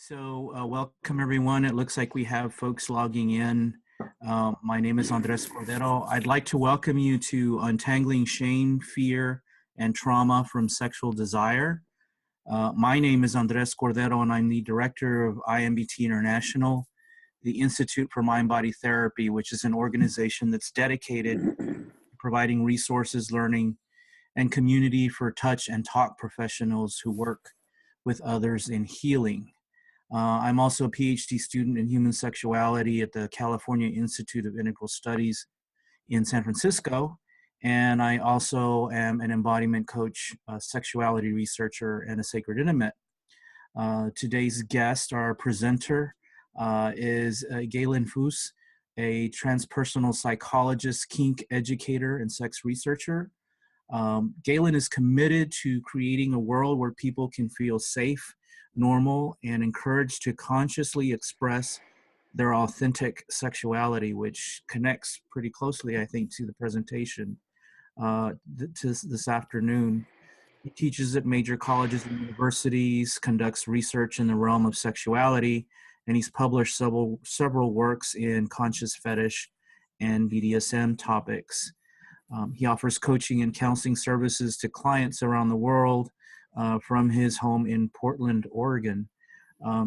Welcome everyone. It looks like we have folks logging in. My name is Andres Cordero. I'd like to welcome you to Untangling Shame, Fear, and Trauma from Sexual Desire. My name is Andres Cordero, and I'm the director of IMBT International, the Institute for Mind-Body Therapy, which is an organization that's dedicated to providing resources, learning, and community for touch and talk professionals who work with others in healing. I'm also a PhD student in human sexuality at the California Institute of Integral Studies in San Francisco. And I also am an embodiment coach, a sexuality researcher, and a sacred intimate. Today's guest, our presenter, is Galen Fous, a transpersonal psychologist, kink educator, and sex researcher. Galen is committed to creating a world where people can feel safe, normal, and encouraged to consciously express their authentic sexuality, which connects pretty closely, I think, to the presentation this afternoon. He teaches at major colleges and universities, conducts research in the realm of sexuality, and he's published several works in conscious fetish and BDSM topics. He offers coaching and counseling services to clients around the world from his home in Portland, Oregon.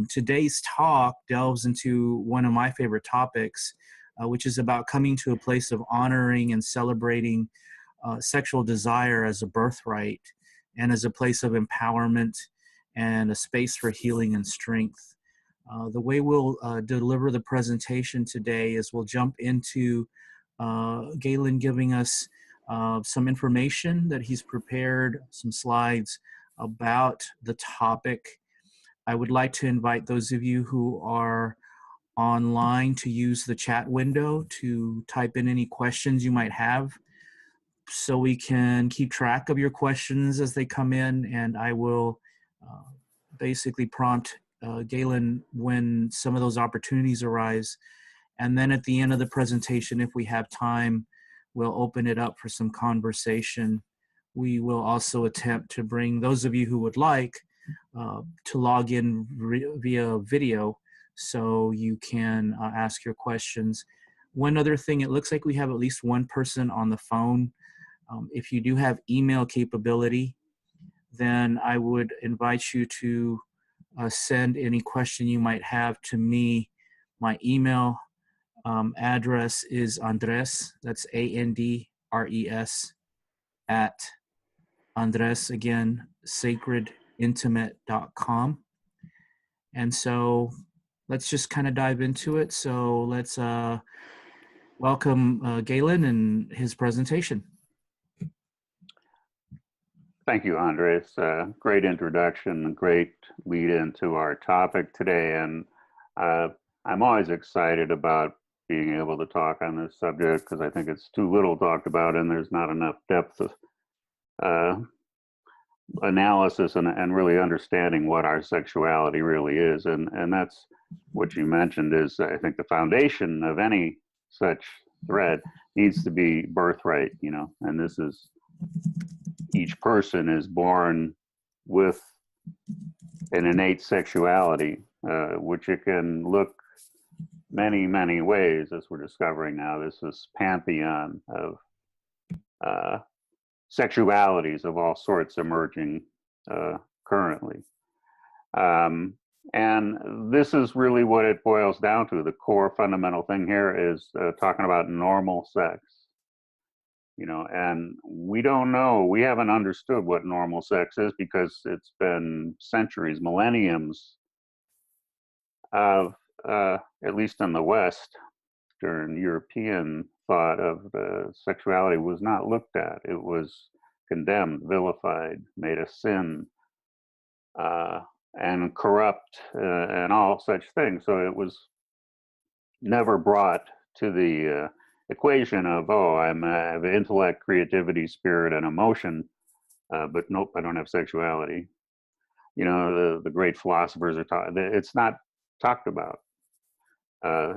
Today's talk delves into one of my favorite topics, which is about coming to a place of honoring and celebrating sexual desire as a birthright and as a place of empowerment and a space for healing and strength. The way we'll deliver the presentation today is we'll jump into Galen giving us some information that he's prepared, some slides about the topic. I would like to invite those of you who are online to use the chat window to type in any questions you might have so we can keep track of your questions as they come in, and I will basically prompt Galen when some of those opportunities arise. And then at the end of the presentation, if we have time, we'll open it up for some conversation. We will also attempt to bring those of you who would like to log in via video so you can ask your questions. One other thing, it looks like we have at least one person on the phone. If you do have email capability, then I would invite you to send any question you might have to me. My email address is Andres, that's ANDRES, at Andres, again, sacredintimate.com. And so let's just kind of dive into it. So let's welcome Galen and his presentation. Thank you, Andres. Great introduction, great lead into our topic today. And I'm always excited about being able to talk on this subject because I think it's too little talked about and there's not enough depth of analysis and really understanding what our sexuality really is. And that's what you mentioned is, I think, the foundation of any such thread needs to be birthright, you know, and this is, each person is born with an innate sexuality, which it can look many, many ways, as we're discovering now. This is pantheon of sexualities of all sorts emerging currently. And this is really what it boils down to. The core fundamental thing here is talking about normal sex. You know, and we don't know, we haven't understood what normal sex is because it's been centuries, millenniums of, at least in the West, during European thought of sexuality was not looked at. It was condemned, vilified, made a sin, and corrupt, and all such things. So it was never brought to the equation of, oh, I have intellect, creativity, spirit, and emotion, but nope, I don't have sexuality. You know, the great philosophers are taught, it's not talked about.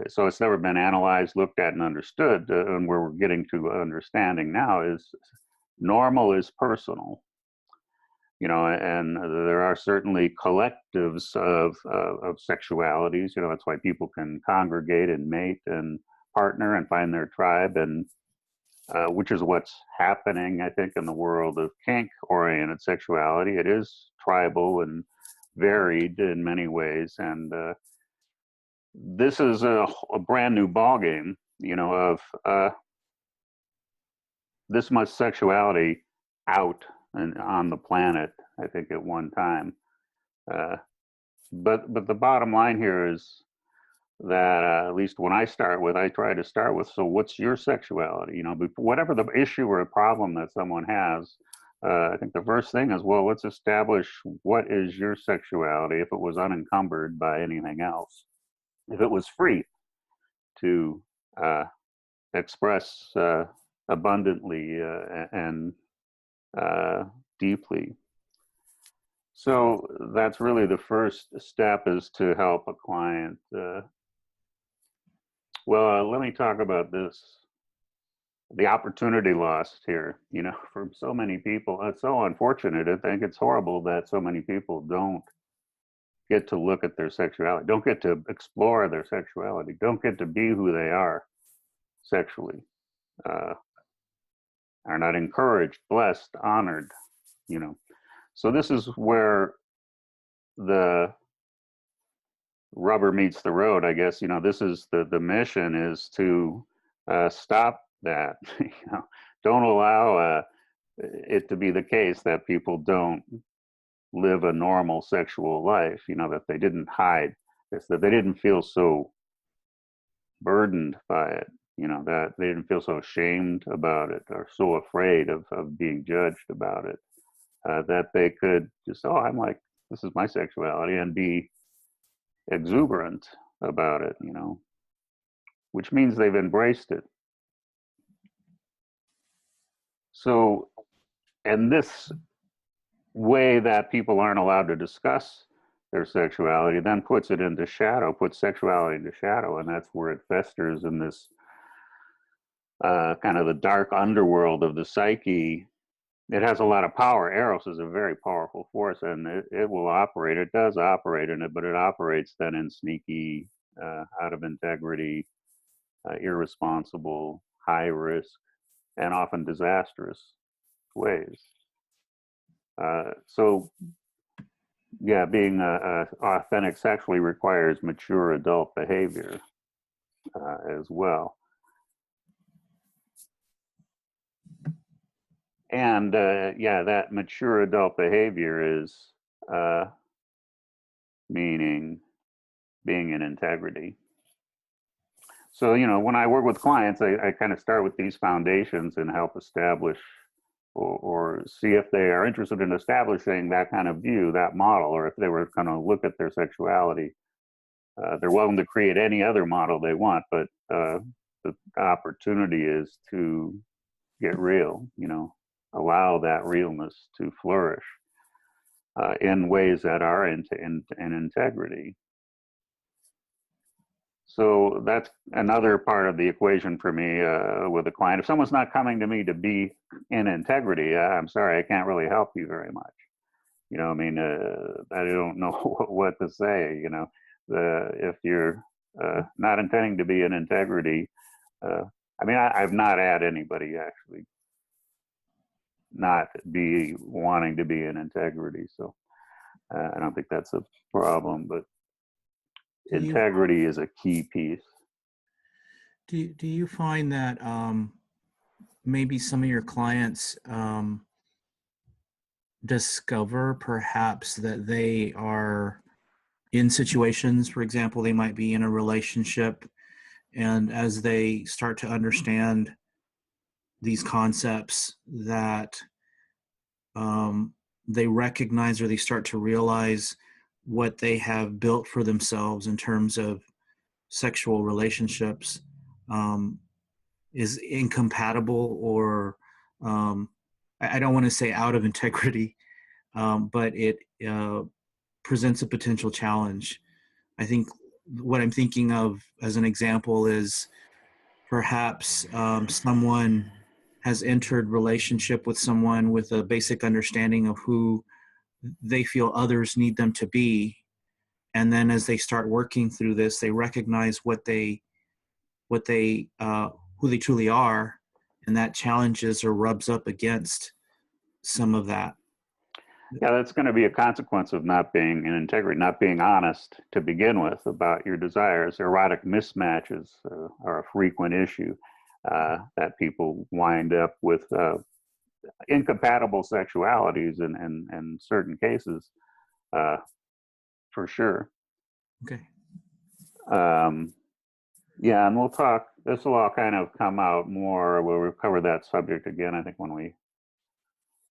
So it's never been analyzed, looked at, and understood. And where we're getting to understanding now is normal is personal. you know, and there are certainly collectives of sexualities. You know, that's why people can congregate and mate and partner and find their tribe, and which is what's happening, I think, in the world of kink-oriented sexuality. It is tribal and varied in many ways, and this is a brand new ballgame, you know, of this much sexuality out and on the planet, I think, at one time. But the bottom line here is that at least when I try to start with, so what's your sexuality? You know, whatever the issue or problem that someone has, I think the first thing is, well, let's establish what is your sexuality if it was unencumbered by anything else, if it was free to express abundantly and deeply. So that's really the first step, is to help a client. Let me talk about this. The opportunity lost here, you know, from so many people. It's so unfortunate. I think it's horrible that so many people don't get to look at their sexuality, don't get to explore their sexuality, don't get to be who they are sexually, are not encouraged, blessed, honored, you know. So this is where the rubber meets the road, I guess. You know, this is the mission, is to stop that. You know, don't allow it to be the case that people don't live a normal sexual life, you know, that they didn't hide this, that they didn't feel so burdened by it, you know, that they didn't feel so ashamed about it or so afraid of being judged about it, that they could just, oh, I'm like, this is my sexuality, and be exuberant about it, you know, which means they've embraced it. So, and this way that people aren't allowed to discuss their sexuality then puts it into shadow, puts sexuality into shadow, and that's where it festers in this kind of the dark underworld of the psyche. It has a lot of power. Eros is a very powerful force, and it will operate. It does operate in it, but it operates then in sneaky, out of integrity, irresponsible, high risk, and often disastrous ways. So, yeah, being authentic sexually requires mature adult behavior as well. And yeah, that mature adult behavior is meaning being in integrity. So, you know, when I work with clients, I kind of start with these foundations and help establish or see if they are interested in establishing that kind of view, that model, or if they were going to look at their sexuality. They're welcome to create any other model they want, but the opportunity is to get real, you know, allow that realness to flourish in ways that are in integrity. So that's another part of the equation for me with a client. If someone's not coming to me to be in integrity, I'm sorry, I can't really help you very much. You know, I mean, I don't know what to say. You know, if you're not intending to be in integrity, I mean, I've not had anybody actually not be wanting to be in integrity. So I don't think that's a problem, but integrity is a key piece. Do you find that maybe some of your clients discover perhaps that they are in situations, for example, they might be in a relationship, and as they start to understand these concepts, that they recognize, or they start to realize what they have built for themselves in terms of sexual relationships is incompatible, or I don't want to say out of integrity, but it presents a potential challenge. I think what I'm thinking of as an example is perhaps someone has entered relationship with someone with a basic understanding of who they feel others need them to be. And then as they start working through this, they recognize what they who they truly are, and that challenges or rubs up against some of that. Yeah, that's going to be a consequence of not being in integrity, not being honest to begin with about your desires. Erotic mismatches are a frequent issue that people wind up with incompatible sexualities in certain cases, for sure. Okay. Yeah, and we'll talk, this will all kind of come out more where we'll cover that subject again, I think, when we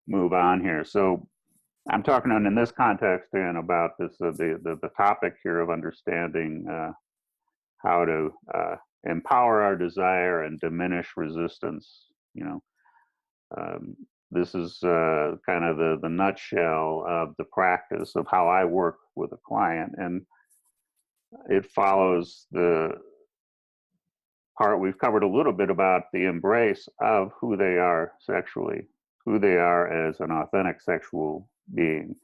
move on here. So I'm talking in this context, Dan, about this the topic here of understanding how to empower our desire and diminish resistance. You know, this is kind of the nutshell of the practice of how I work with a client, and it follows the part we've covered a little bit about the embrace of who they are sexually, who they are as an authentic sexual being.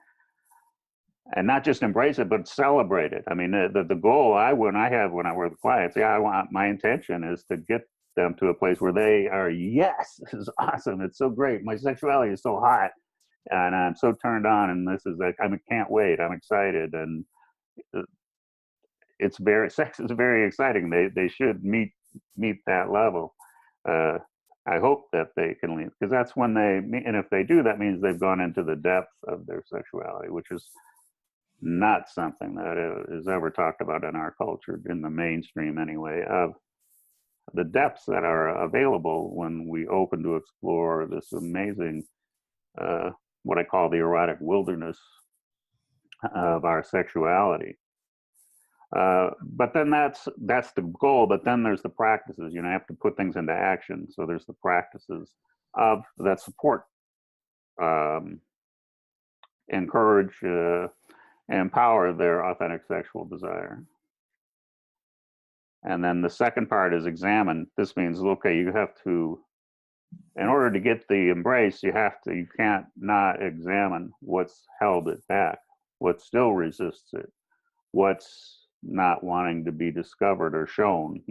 And not just embrace it, but celebrate it. I mean, the goal when I work with clients, my intention is to get them to a place where they are, yes, this is awesome. It's so great. My sexuality is so hot and I'm so turned on. And this is like, I can't wait. I'm excited. And sex is very exciting. They should meet that level. I hope that they can leave, because that's when and if they do, that means they've gone into the depth of their sexuality, which is not something that is ever talked about in our culture, in the mainstream anyway, of the depths that are available when we open to explore this amazing, what I call the erotic wilderness of our sexuality. But then that's the goal, but then there's the practices. You have to put things into action. So there's the practices of that support, encourage, empower their authentic sexual desire. And then the second part is examine. This means, okay, you have to, in order to get the embrace, you can't not examine what's held it back, what still resists it, what's not wanting to be discovered or shown,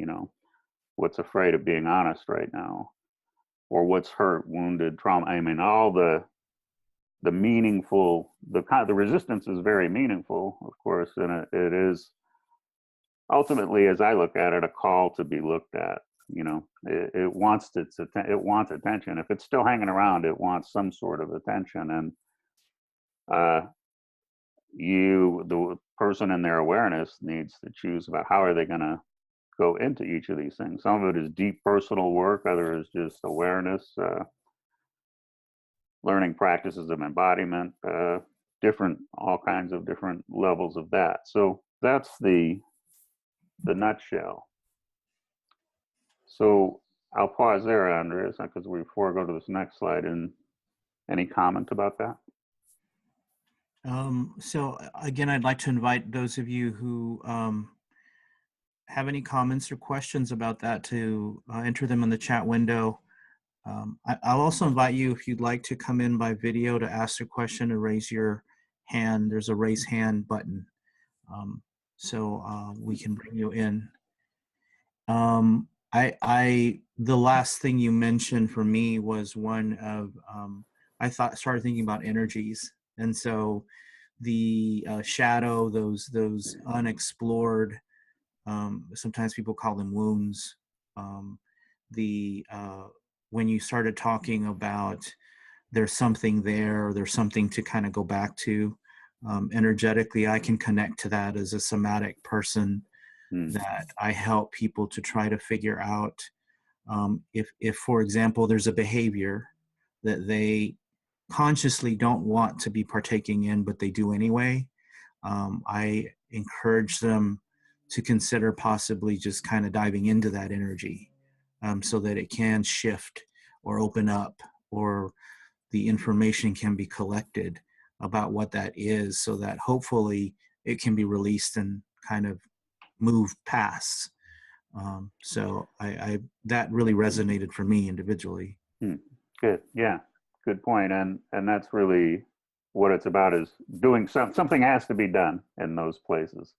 what's afraid of being honest right now, or what's hurt, wounded, trauma. I mean, all the meaningful, the resistance is very meaningful, of course, and it is ultimately, as I look at it, a call to be looked at. It wants attention. If it's still hanging around, it wants some sort of attention. And the person in their awareness needs to choose about how are they going to go into each of these things. Some of it is deep personal work, other is just awareness, learning practices of embodiment, all kinds of different levels of that. So that's the nutshell. So I'll pause there, Andres, because before I go to this next slide, and any comment about that? So again, I'd like to invite those of you who have any comments or questions about that to enter them in the chat window. I'll also invite you, if you'd like to come in by video, to ask a question or raise your hand. There's a raise hand button. So we can bring you in. The last thing you mentioned for me was one of, started thinking about energies. And so the shadow, those unexplored, sometimes people call them wounds. When you started talking about there's something there, or there's something to kind of go back to, energetically, I can connect to that as a somatic person, that I help people to try to figure out if, for example, there's a behavior that they consciously don't want to be partaking in, but they do anyway. I encourage them to consider possibly just kind of diving into that energy, so that it can shift or open up, or the information can be collected about what that is, so that hopefully it can be released and kind of move past. So that really resonated for me individually. Good. Yeah. Good point. And that's really what it's about is doing something has to be done in those places.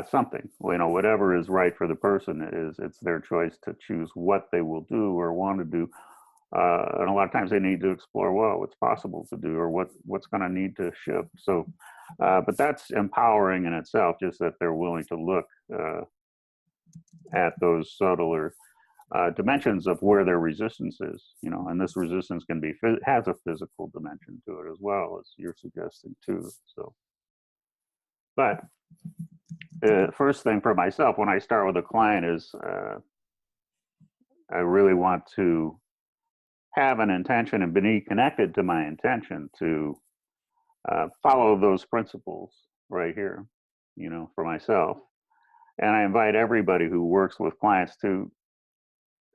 Something, whatever is right for the person it's their choice to choose what they will do or want to do. And a lot of times they need to explore, well, what's possible to do or what's going to need to shift. So, but that's empowering in itself, just that they're willing to look at those subtler dimensions of where their resistance is, and this resistance can be, has a physical dimension to it as well, as you're suggesting too. So, but first thing for myself when I start with a client is I really want to have an intention and be connected to my intention to follow those principles right here, for myself. And I invite everybody who works with clients to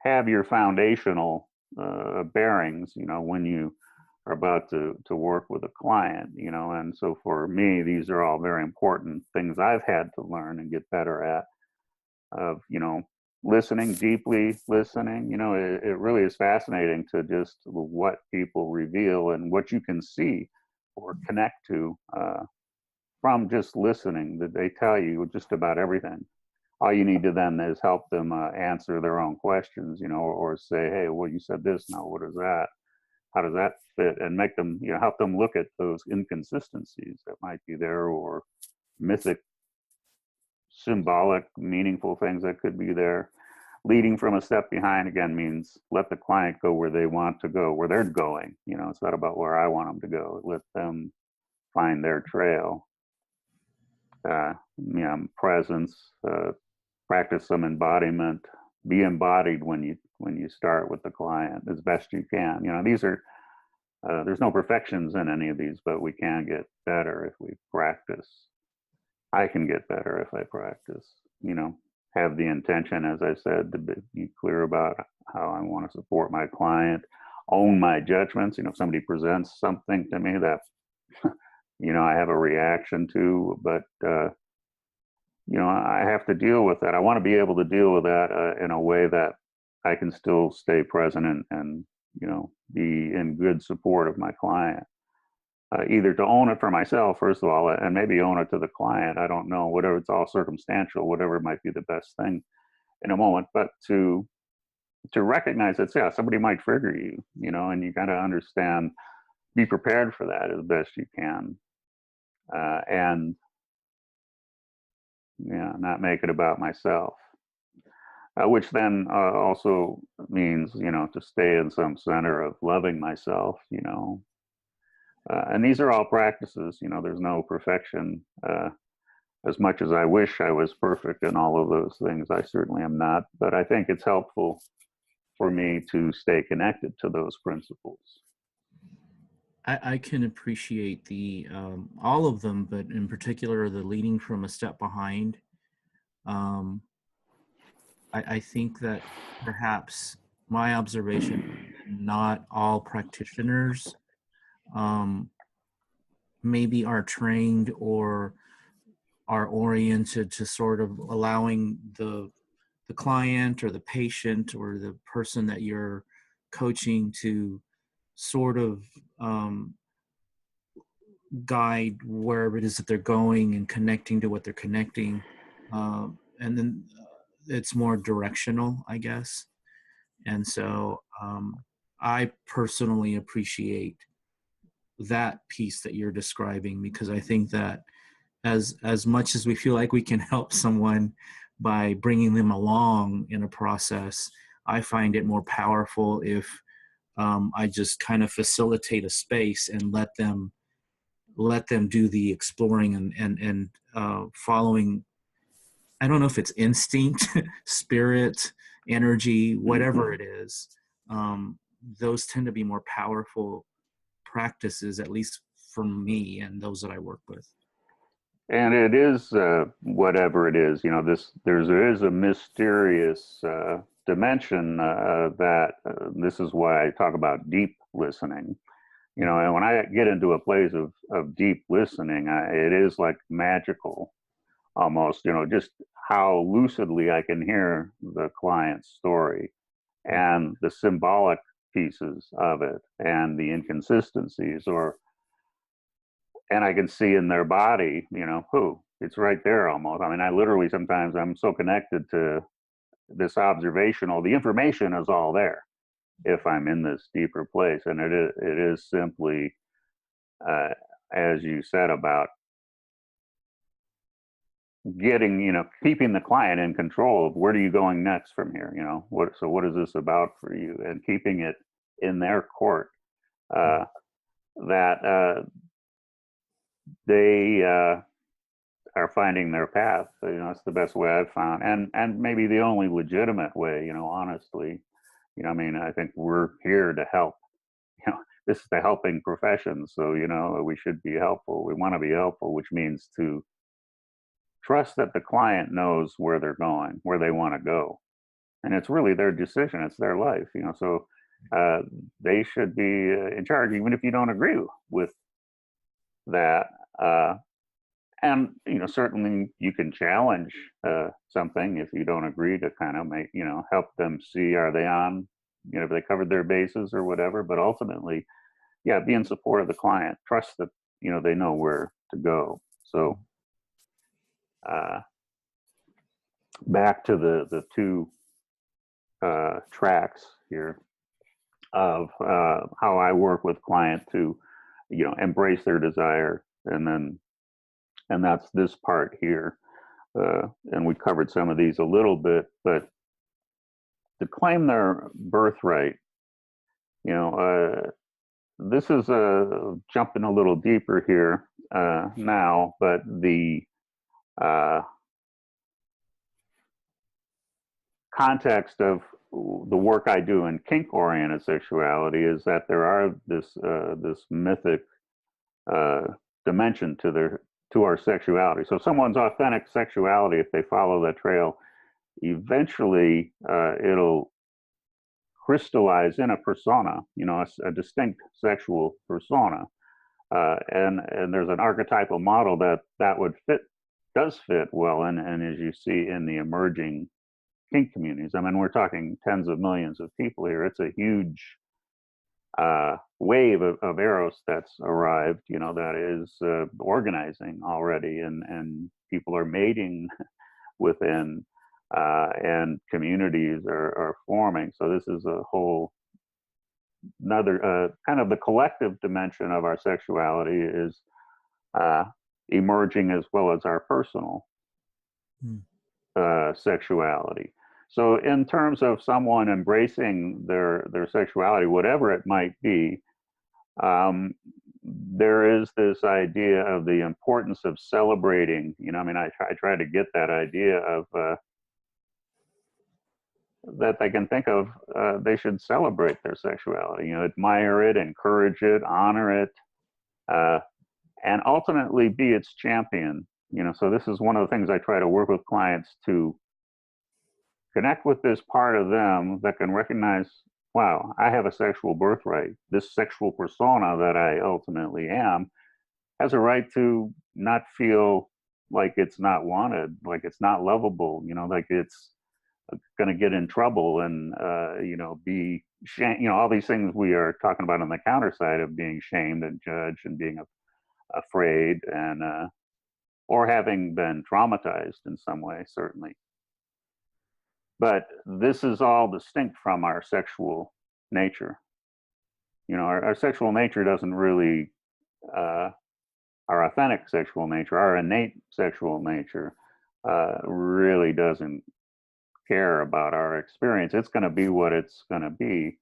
have your foundational bearings, when you are about to work with a client, and so for me, these are all very important things I've had to learn and get better at, of, listening, deeply listening. It really is fascinating to just what people reveal and what you can see or connect to from just listening, that they tell you just about everything. All you need to then is help them answer their own questions, or say, hey, well, you said this, now what is that? How does that fit? And make them, help them look at those inconsistencies that might be there, or mythic, symbolic, meaningful things that could be there. Leading from a step behind, again, means let the client go where they want to go, where they're going. It's not about where I want them to go. Let them find their trail. Presence, practice some embodiment. Be embodied when you start with the client as best you can. These are there's no perfections in any of these, but we can get better if we practice. I can get better if I practice. Have the intention, as I said, to be clear about how I want to support my client. Own my judgments. If somebody presents something to me that I have a reaction to, but I have to deal with that. I want to be able to deal with that in a way that I can still stay present and be in good support of my client. Either to own it for myself, first of all, and maybe own it to the client. I don't know, whatever, it's all circumstantial, whatever might be the best thing in a moment, but to recognize that, yeah, somebody might trigger you, and you got to understand, be prepared for that as best you can. And not make it about myself, which then also means, to stay in some center of loving myself, and these are all practices, there's no perfection. As much as I wish I was perfect in all of those things, I certainly am not, but I think it's helpful for me to stay connected to those principles. I can appreciate the all of them, but in particular the leading from a step behind. I think that perhaps my observation, not all practitioners maybe are trained or are oriented to sort of allowing the client or the patient or the person that you're coaching to sort of guide wherever it is that they're going and connecting to what they're connecting. And then it's more directional, I guess. And so I personally appreciate that piece that you're describing, because I think that as much as we feel like we can help someone by bringing them along in a process, I find it more powerful if I just kind of facilitate a space and let them do the exploring and following. I don't know if it's instinct, spirit, energy, whatever it is. Those tend to be more powerful practices, at least for me and those that I work with. And it is whatever it is, there is a mysterious dimension that this is why I talk about deep listening. And when I get into a place of deep listening, it is like magical almost, just how lucidly I can hear the client's story and the symbolic pieces of it and the inconsistencies, or and I can see in their body, who it's right there almost. I mean, I literally sometimes I'm so connected to this observational, the information is all there if I'm in this deeper place. And it is simply, uh, as you said, about getting, keeping the client in control of where are you going next from here? What is this about for you? And keeping it in their court, that they are finding their path. It's the best way I've found, and maybe the only legitimate way. Honestly, I mean, I think we're here to help. This is the helping profession, so we should be helpful. We want to be helpful, which means to trust that the client knows where they're going, where they want to go, and it's really their decision. It's their life. So they should be in charge, even if you don't agree with that. And certainly you can challenge something if you don't agree, to kind of make help them see, are they on, if they covered their bases or whatever. But ultimately, yeah, be in support of the client, trust that they know where to go. So back to the two tracks here of how I work with client to embrace their desire, and that's this part here. And we covered some of these a little bit, but to claim their birthright, this is jumping a little deeper here now, but the context of the work I do in kink-oriented sexuality is that there are this mythic dimension to our sexuality. So someone's authentic sexuality, if they follow that trail, eventually it'll crystallize in a persona, a distinct sexual persona. And there's an archetypal model that would does fit well, and as you see in the emerging kink communities. I mean, we're talking tens of millions of people here. It's a huge wave of eros that's arrived, that is organizing already, and people are mating within, and communities are forming. So this is a whole another kind of the collective dimension of our sexuality is emerging, as well as our personal sexuality. So in terms of someone embracing their sexuality, whatever it might be, there is this idea of the importance of celebrating. I mean, I try to get that idea of that they can think of, they should celebrate their sexuality, admire it, encourage it, honor it, and ultimately be its champion. So this is one of the things I try to work with clients to connect with this part of them that can recognize, wow, I have a sexual birthright. This sexual persona that I ultimately am has a right to not feel like it's not wanted, like it's not lovable, like it's going to get in trouble and, be shamed, all these things we are talking about on the counter side of being shamed and judged and being afraid, and, or having been traumatized in some way, certainly. But this is all distinct from our sexual nature. Our sexual nature doesn't really, our authentic sexual nature, our innate sexual nature, really doesn't care about our experience. It's going to be what it's going to be,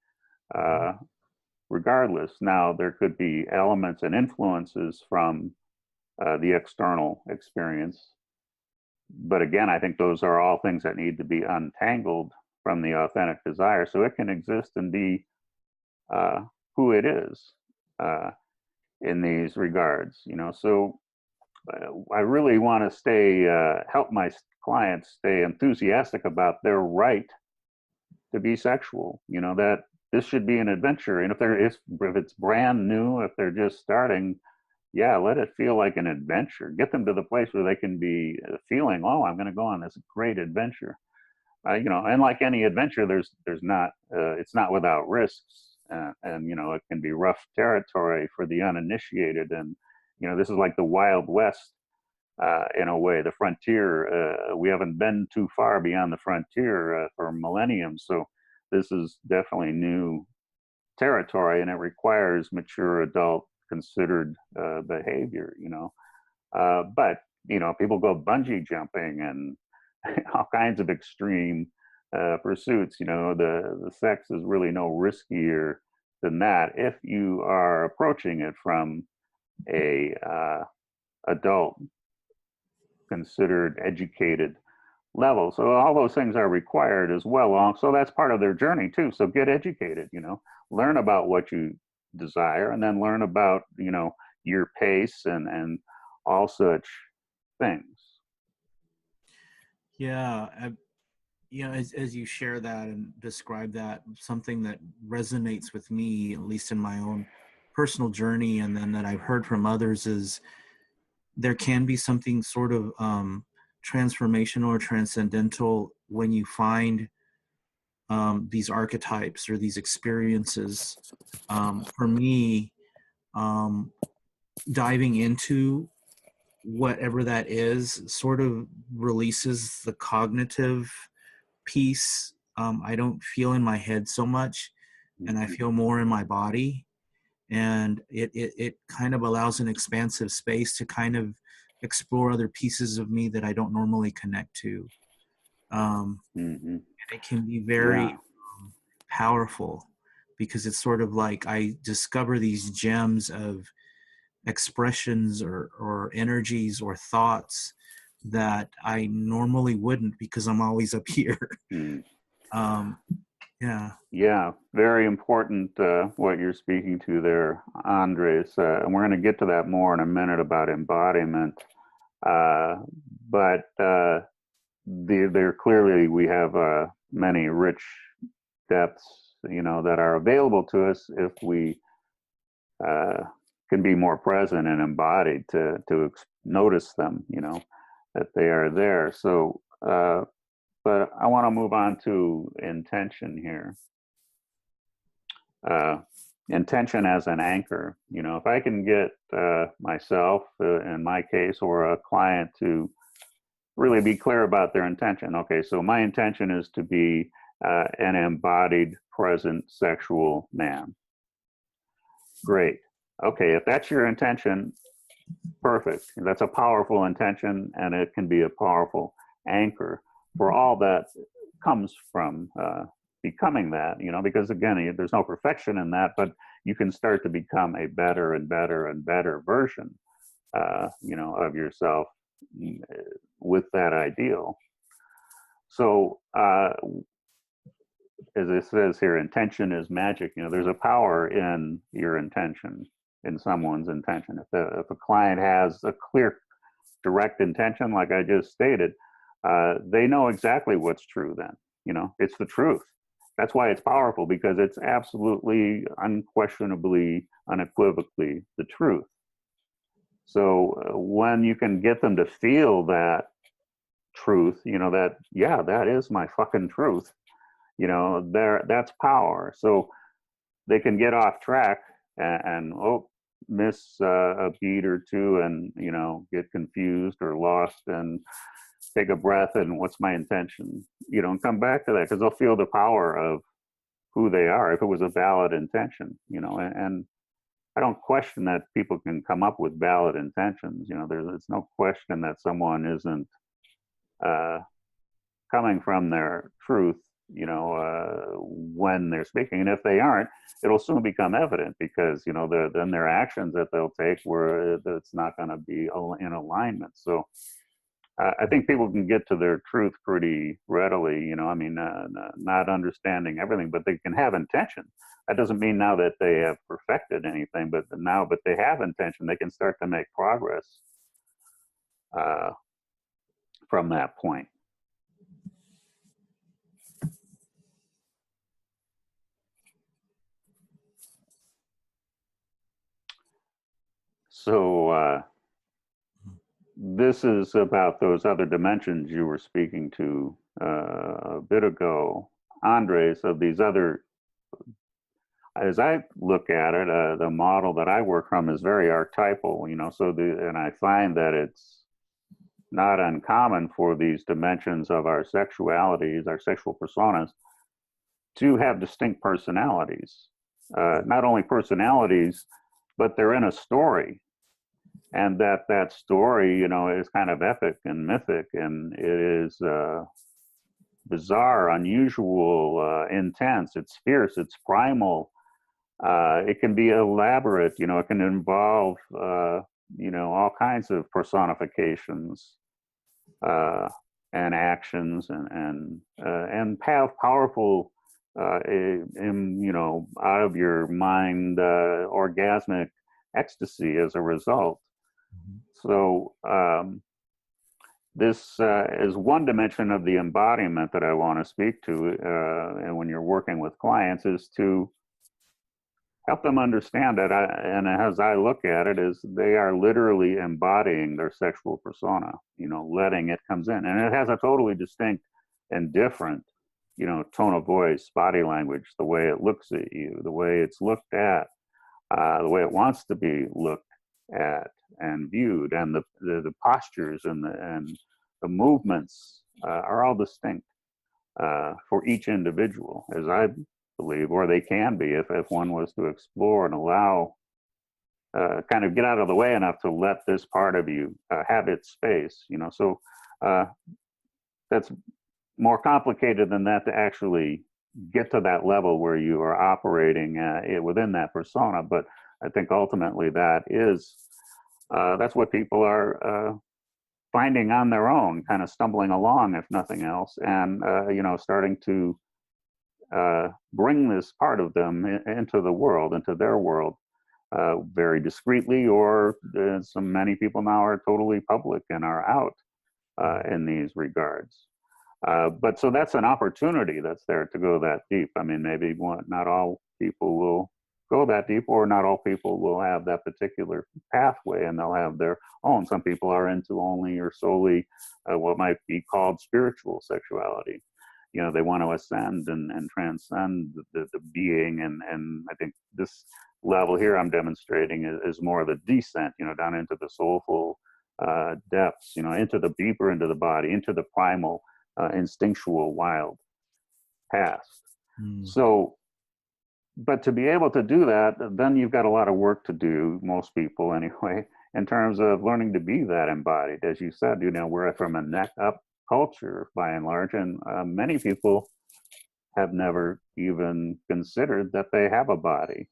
regardless. Now, there could be elements and influences from the external experience. But again, I think those are all things that need to be untangled from the authentic desire, so it can exist and be who it is in these regards. So I really want to stay, help my clients stay enthusiastic about their right to be sexual. That this should be an adventure, and if it's brand new, if they're just starting, yeah, let it feel like an adventure. Get them to the place where they can be feeling, oh, I'm going to go on this great adventure. And like any adventure, there's not, it's not without risks, and it can be rough territory for the uninitiated, and This is like the Wild West in a way, the frontier. We haven't been too far beyond the frontier for millennium. So this is definitely new territory, and it requires mature adult considered behavior, but people go bungee jumping and all kinds of extreme pursuits. The sex is really no riskier than that if you are approaching it from a adult considered educated level. So all those things are required as well. So that's part of their journey too. So get educated, learn about what you desire, and then learn about, your pace and all such things. Yeah. As you share that and describe that, something that resonates with me, at least in my own personal journey, and then that I've heard from others, is there can be something sort of transformational or transcendental when you find these archetypes or these experiences. For me, diving into whatever that is sort of releases the cognitive piece. I don't feel in my head so much, and I feel more in my body. And it kind of allows an expansive space to kind of explore other pieces of me that I don't normally connect to. Mm-hmm. It can be very powerful because it's sort of like I discover these gems of expressions or energies or thoughts that I normally wouldn't because I'm always up here. Yeah. Yeah, very important what you're speaking to there, Andres. And we're going to get to that more in a minute about embodiment. But there clearly we have many rich depths, that are available to us if we can be more present and embodied to notice them, that they are there. So, but I want to move on to intention here. Intention as an anchor. If I can get myself, in my case, or a client to really be clear about their intention. Okay, so my intention is to be an embodied, present, sexual man. Great. Okay, if that's your intention, perfect. That's a powerful intention, and it can be a powerful anchor for all that comes from becoming that, because again, there's no perfection in that, but you can start to become a better and better and better version, of yourself with that ideal. So, as it says here, intention is magic. There's a power in your intention, in someone's intention. If a client has a clear, direct intention, like I just stated, they know exactly what's true then. It's the truth. That's why it's powerful, because it's absolutely, unquestionably, unequivocally the truth. So when you can get them to feel that truth, that, yeah, that is my fucking truth, that's power. So they can get off track and miss a beat or two and, get confused or lost and take a breath and what's my intention, and come back to that, because they'll feel the power of who they are if it was a valid intention, and I don't question that people can come up with valid intentions. There's no question that someone isn't coming from their truth, when they're speaking. And if they aren't, it'll soon become evident, because, then their actions that they'll take where it's not going to be in alignment. So I think people can get to their truth pretty readily, not understanding everything, but they can have intention. That doesn't mean now that they have perfected anything, but they have intention. They can start to make progress from that point. So this is about those other dimensions you were speaking to a bit ago, Andres, of these other as I look at it, the model that I work from is very archetypal, you know, and I find that it's not uncommon for these dimensions of our sexualities, our sexual personas, to have distinct personalities. Not only personalities, but they're in a story. And that story, you know, is kind of epic and mythic, and it is bizarre, unusual, intense. It's fierce, it's primal. It can be elaborate, you know, it can involve, you know, all kinds of personifications and actions and have powerful, you know, out of your mind, orgasmic ecstasy as a result. So this is one dimension of the embodiment that I want to speak to, and when you're working with clients, is to help them understand that, and as I look at it, is they are literally embodying their sexual persona, you know, letting it comes in. And it has a totally distinct and different, you know, tone of voice, body language, the way it looks at you, the way it's looked at, the way it wants to be looked at and viewed, and the postures and the movements are all distinct for each individual, as I believe, or they can be if one was to explore and allow, kind of get out of the way enough to let this part of you have its space, you know. So that's more complicated than that to actually get to that level where you are operating within that persona. But I think ultimately that is, that's what people are finding on their own, kind of stumbling along, if nothing else, and you know, starting to bring this part of them into the world, into their world, very discreetly, or many people now are totally public and are out in these regards. But so that's an opportunity that's there to go that deep. I mean, maybe not all people will go that deep, or not all people will have that particular pathway, and they'll have their own. Some people are into only or solely what might be called spiritual sexuality. You know, they want to ascend and transcend the being, and I think this level here I'm demonstrating is more of the descent, you know, down into the soulful depths, you know, deeper into the body, into the primal, instinctual, wild past. So, but to be able to do that, then you've got a lot of work to do, most people anyway, in terms of learning to be that embodied. As you said, you know, we're from a neck up culture by and large, and many people have never even considered that they have a body,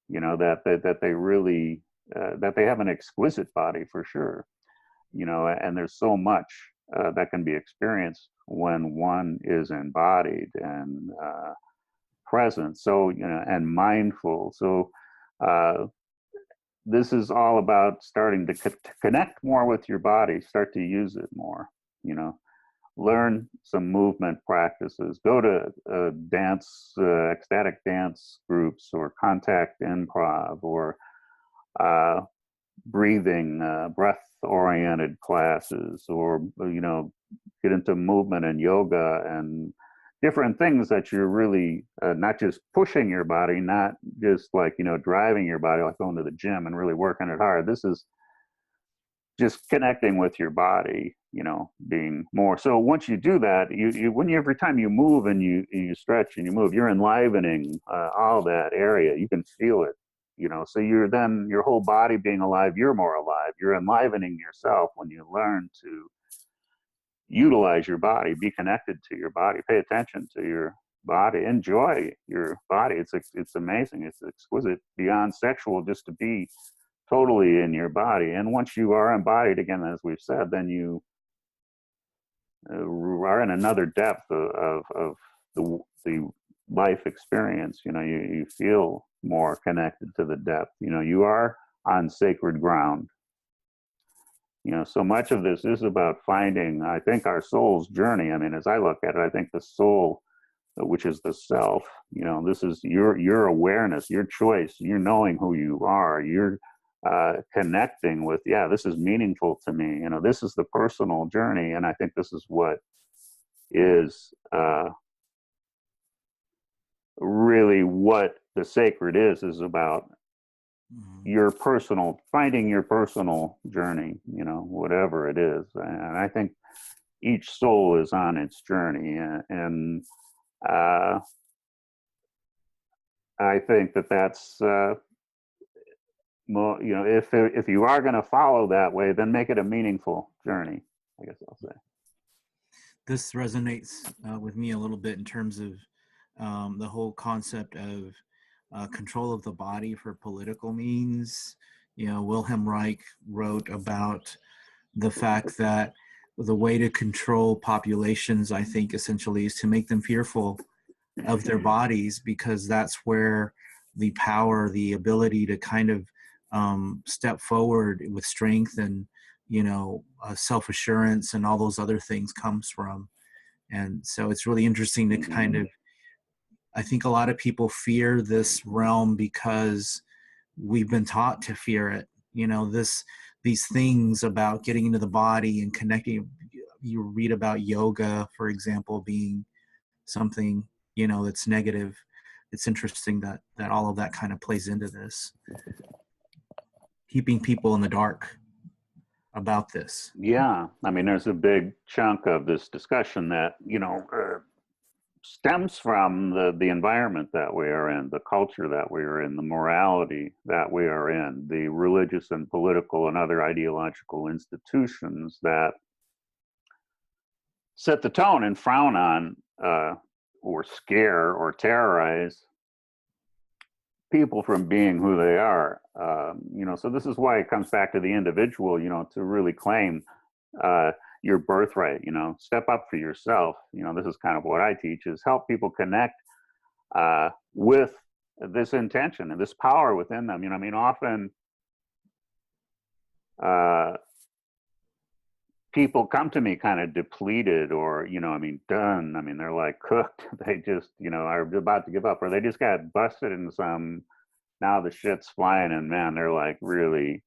you know, that they really, that they have an exquisite body for sure, you know, and there's so much that can be experienced when one is embodied and present, so, you know, and mindful. So this is all about starting to connect more with your body, start to use it more, you know, learn some movement practices, go to dance, ecstatic dance groups, or contact improv, or breathing, breath-oriented classes, or, you know, get into movement and yoga and different things that you're really not just pushing your body, not just like, you know, driving your body, like going to the gym and really working it hard. This is just connecting with your body, you know, being more. So once you do that, every time you move and you stretch and you move, you're enlivening all that area. You can feel it, you know. So you're then, your whole body being alive, you're more alive. You're enlivening yourself when you learn to utilize your body, be connected to your body, pay attention to your body, enjoy your body. It's amazing. It's exquisite, beyond sexual, just to be totally in your body. And once you are embodied again, as we've said, then you are in another depth of the life experience. You know, you feel more connected to the depth. You know, you are on sacred ground. You know, so much of this is about finding, I think, our soul's journey. I mean, as I look at it, I think the soul, which is the self, you know, this is your awareness, your choice, you're knowing who you are, you're connecting with, yeah, this is meaningful to me. You know, this is the personal journey. And I think this is what is really what the sacred is about Mhm. your personal, finding your personal journey, you know, whatever it is. And I think each soul is on its journey. And I think that that's, you know, if you are going to follow that way, then make it a meaningful journey, I guess I'll say. This resonates with me a little bit in terms of the whole concept of control of the body for political means. You know, Wilhelm Reich wrote about the fact that the way to control populations, I think, essentially is to make them fearful of their bodies, because that's where the power, the ability to kind of step forward with strength and, you know, self-assurance and all those other things comes from. And so it's really interesting to kind of, I think a lot of people fear this realm because we've been taught to fear it. You know, these things about getting into the body and connecting. You read about yoga, for example, being something, you know, that's negative. It's interesting that all of that kind of plays into this, keeping people in the dark about this. Yeah, I mean, there's a big chunk of this discussion that, you know, stems from the environment that we are in, the culture that we are in, the morality that we are in, the religious and political and other ideological institutions that set the tone and frown on or scare or terrorize people from being who they are. You know, so this is why it comes back to the individual, you know, to really claim your birthright, you know, step up for yourself. You know, this is kind of what I teach, is help people connect with this intention and this power within them. You know, I mean, often uh, people come to me kind of depleted or, you know, I mean, done. I mean, they're like cooked. They just, you know, are about to give up, or they just got busted in some, now the shit's flying, and man, they're like really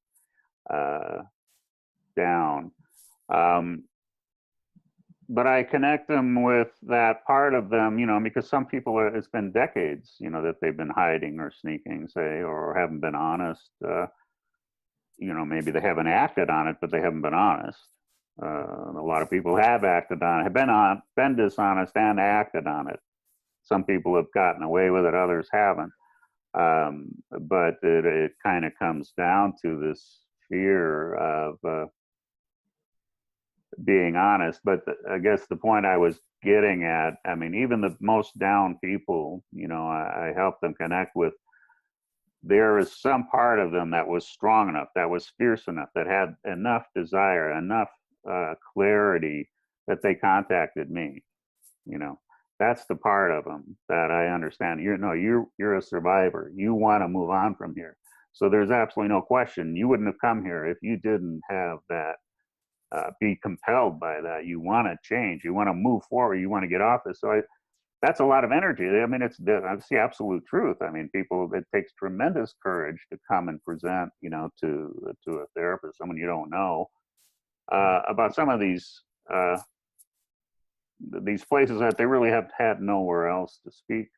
down. Um, but I connect them with that part of them, you know, because some people, it's been decades, you know, that they've been hiding or sneaking, say, or haven't been honest. You know, maybe they haven't acted on it, but they haven't been honest. A lot of people have acted on it, have been dishonest and acted on it. Some people have gotten away with it, others haven't. But it kind of comes down to this fear of being honest. But I guess the point I was getting at, I mean, even the most down people, you know, I help them connect with, there is some part of them that was strong enough, that was fierce enough, that had enough desire, enough clarity, that they contacted me. You know, that's the part of them that I understand. You're a survivor. You want to move on from here. So there's absolutely no question. You wouldn't have come here if you didn't have that. Be compelled by that. You want to change. You want to move forward. You want to get off this. So that's a lot of energy. I mean, that's the absolute truth. I mean, it takes tremendous courage to come and present, you know, to a therapist, someone you don't know, about some of these places that they really have had nowhere else to speak.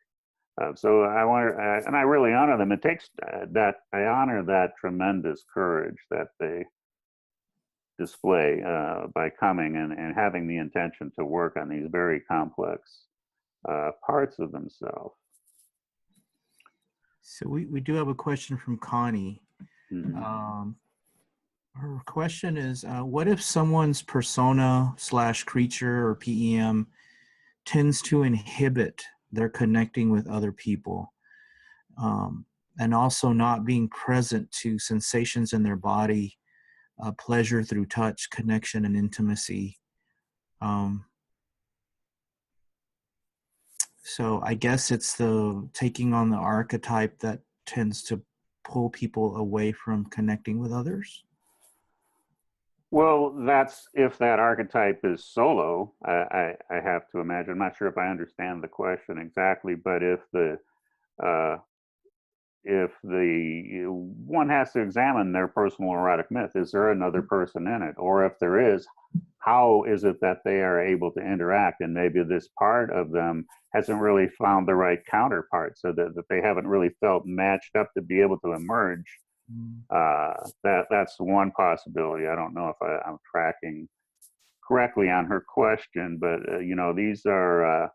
So I want, and I really honor them. It takes that, I honor that tremendous courage that they display by coming and having the intention to work on these very complex parts of themselves. So we do have a question from Connie. Mm-hmm. Her question is, what if someone's persona / creature or PEM tends to inhibit their connecting with other people, and also not being present to sensations in their body, pleasure through touch, connection, and intimacy? So I guess it's the taking on the archetype that tends to pull people away from connecting with others. Well, that's if that archetype is solo. I have to imagine. I'm not sure if I understand the question exactly, but uh, if the one has to examine their personal erotic myth, is there another person in it, or if there is, how is it that they are able to interact? And maybe this part of them hasn't really found the right counterpart, so that they haven't really felt matched up to be able to emerge. That's one possibility. I don't know if I'm tracking correctly on her question, but these are.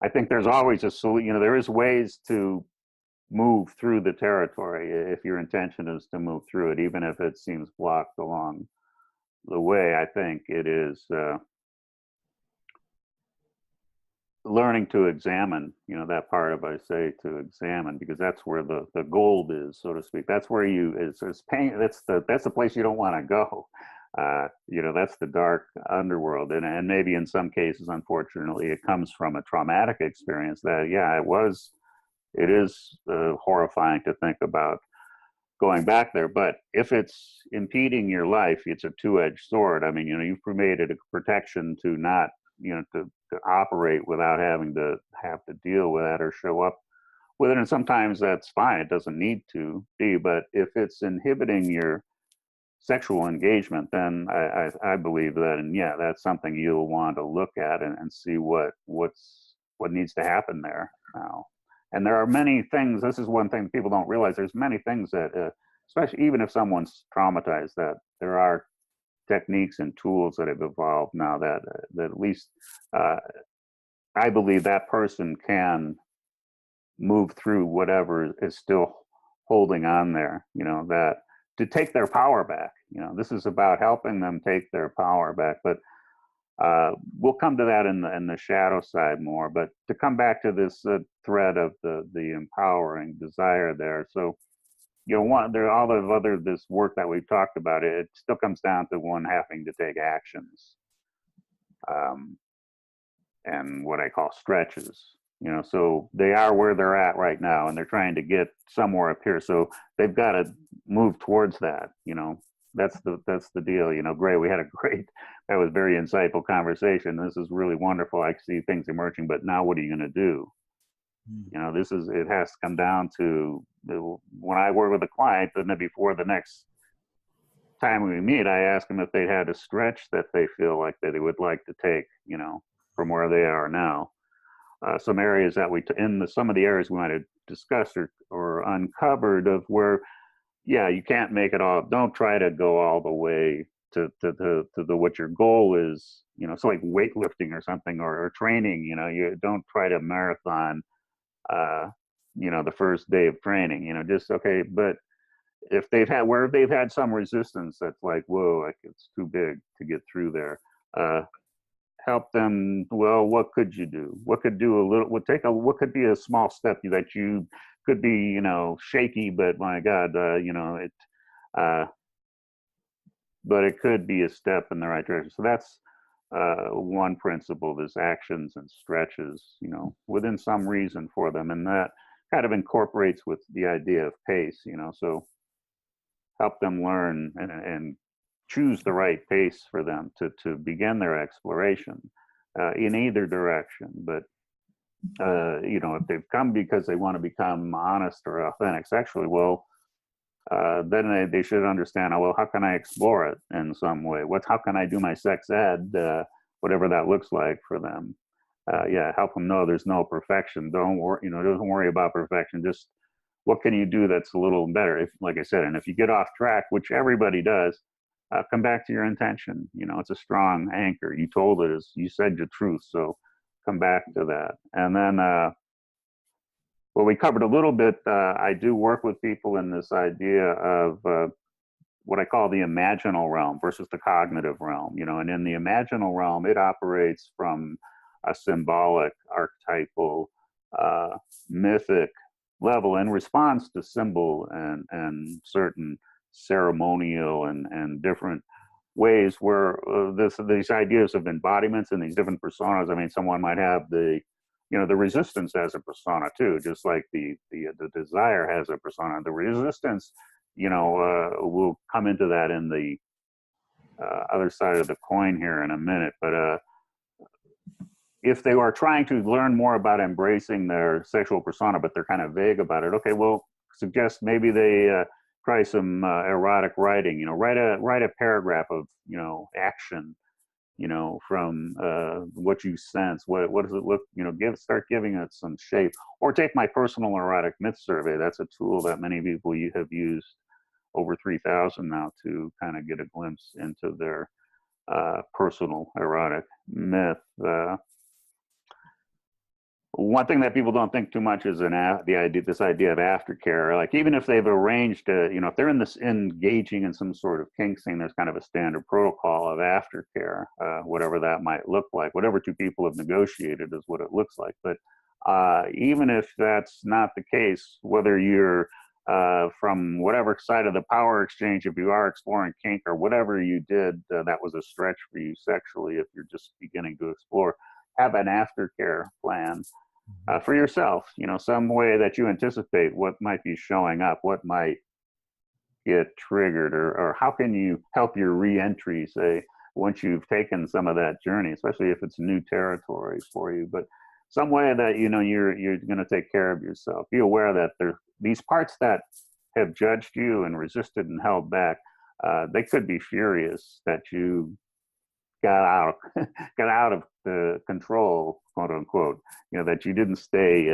I think there's always a solution. There is ways to move through the territory if your intention is to move through it, even if it seems blocked along the way. I think it is learning to examine, that part of I say to examine, because that's where the gold is, so to speak. That's where it's pain. That's the place you don't want to go. That's the dark underworld, and maybe in some cases, unfortunately, it comes from a traumatic experience that, it is horrifying to think about going back there. But if it's impeding your life, it's a two-edged sword. I mean, you've created a protection to not, to operate without having to deal with that or show up with it. And sometimes that's fine. It doesn't need to be. But if it's inhibiting your sexual engagement, then I believe that, and that's something you'll want to look at and see what needs to happen there now. And there are many things. This is one thing people don't realize. There's many things that, especially even if someone's traumatized, that there are techniques and tools that have evolved now that at least I believe that person can move through whatever is still holding on there. That to take their power back. This is about helping them take their power back. But we'll come to that in the shadow side more. But to come back to this thread of the empowering desire there. So, there all of this work that we've talked about. It still comes down to one having to take actions, and what I call stretches. So they are where they're at right now, and they're trying to get somewhere up here. So they've got to move towards that. That's the deal. Gray, we had that was very insightful conversation. This is really wonderful. I see things emerging, but now what are you going to do? It has to come down to when I work with a client, then before the next time we meet, I ask them if they had a stretch that they feel like that they would like to take, from where they are now. Some areas that some of the areas we might have discussed or uncovered of where, you can't make it all. Don't try to go all the way to what your goal is. So like weightlifting or something or training. You don't try to marathon. The first day of training. Just okay. But if they've had some resistance, that's like, whoa, like it's too big to get through there. Help them. Well, what could you do? What could be a small step that you could be, shaky, but my God, but it could be a step in the right direction. So that's one principle, is actions and stretches, within some reason for them. And that kind of incorporates with the idea of pace, so help them learn and choose the right pace for them to begin their exploration in either direction. But if they've come because they want to become honest or authentic sexually, well, then they should understand, how can I explore it in some way? How can I do my sex ed, whatever that looks like for them? Help them know there's no perfection. Don't worry about perfection. Just what can you do that's a little better? If, like I said, and if you get off track, which everybody does, come back to your intention. It's a strong anchor. You told it, you said your truth. So come back to that. And then, we covered a little bit. I do work with people in this idea of what I call the imaginal realm versus the cognitive realm. And in the imaginal realm, it operates from a symbolic, archetypal, mythic level and responds to symbol and certain ceremonial and different ways where these ideas of embodiments and these different personas. I mean, someone might have the resistance as a persona too, just like the desire has a persona. The resistance, we'll come into that in the other side of the coin here in a minute. But if they are trying to learn more about embracing their sexual persona, but they're kind of vague about it, okay, well, suggest maybe they try some erotic writing. You know, write a paragraph of, you know, action, you know, from what you sense. What does it look? You know, start giving it some shape. Or take my personal erotic myth survey. That's a tool that many people have used, over 3,000 now, to kind of get a glimpse into their personal erotic myth. One thing that people don't think too much is this idea of aftercare. Like, even if they've arranged, you know, if they're in this engaging in some sort of kink scene, there's kind of a standard protocol of aftercare, whatever that might look like. Whatever two people have negotiated is what it looks like. But even if that's not the case, whether you're from whatever side of the power exchange, if you are exploring kink or whatever you did that was a stretch for you sexually, if you're just beginning to explore, have an aftercare plan for yourself. You know, some way that you anticipate what might be showing up, what might get triggered, or how can you help your re-entry, say, once you've taken some of that journey, especially if it's new territory for you. But some way that, you know, you're going to take care of yourself. Be aware that there these parts that have judged you and resisted and held back, they could be furious that you got out of the control, quote unquote. You know, that you didn't stay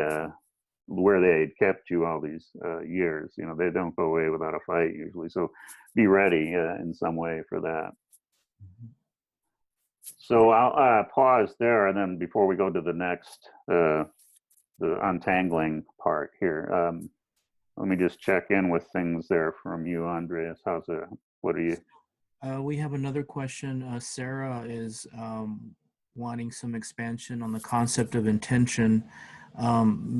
where they had kept you all these years. You know, they don't go away without a fight usually. So be ready in some way for that. So I'll pause there, and then before we go to the next, the untangling part here, let me just check in with things there from you, Andreas. How's it? What are you? We have another question. Sarah is wanting some expansion on the concept of intention,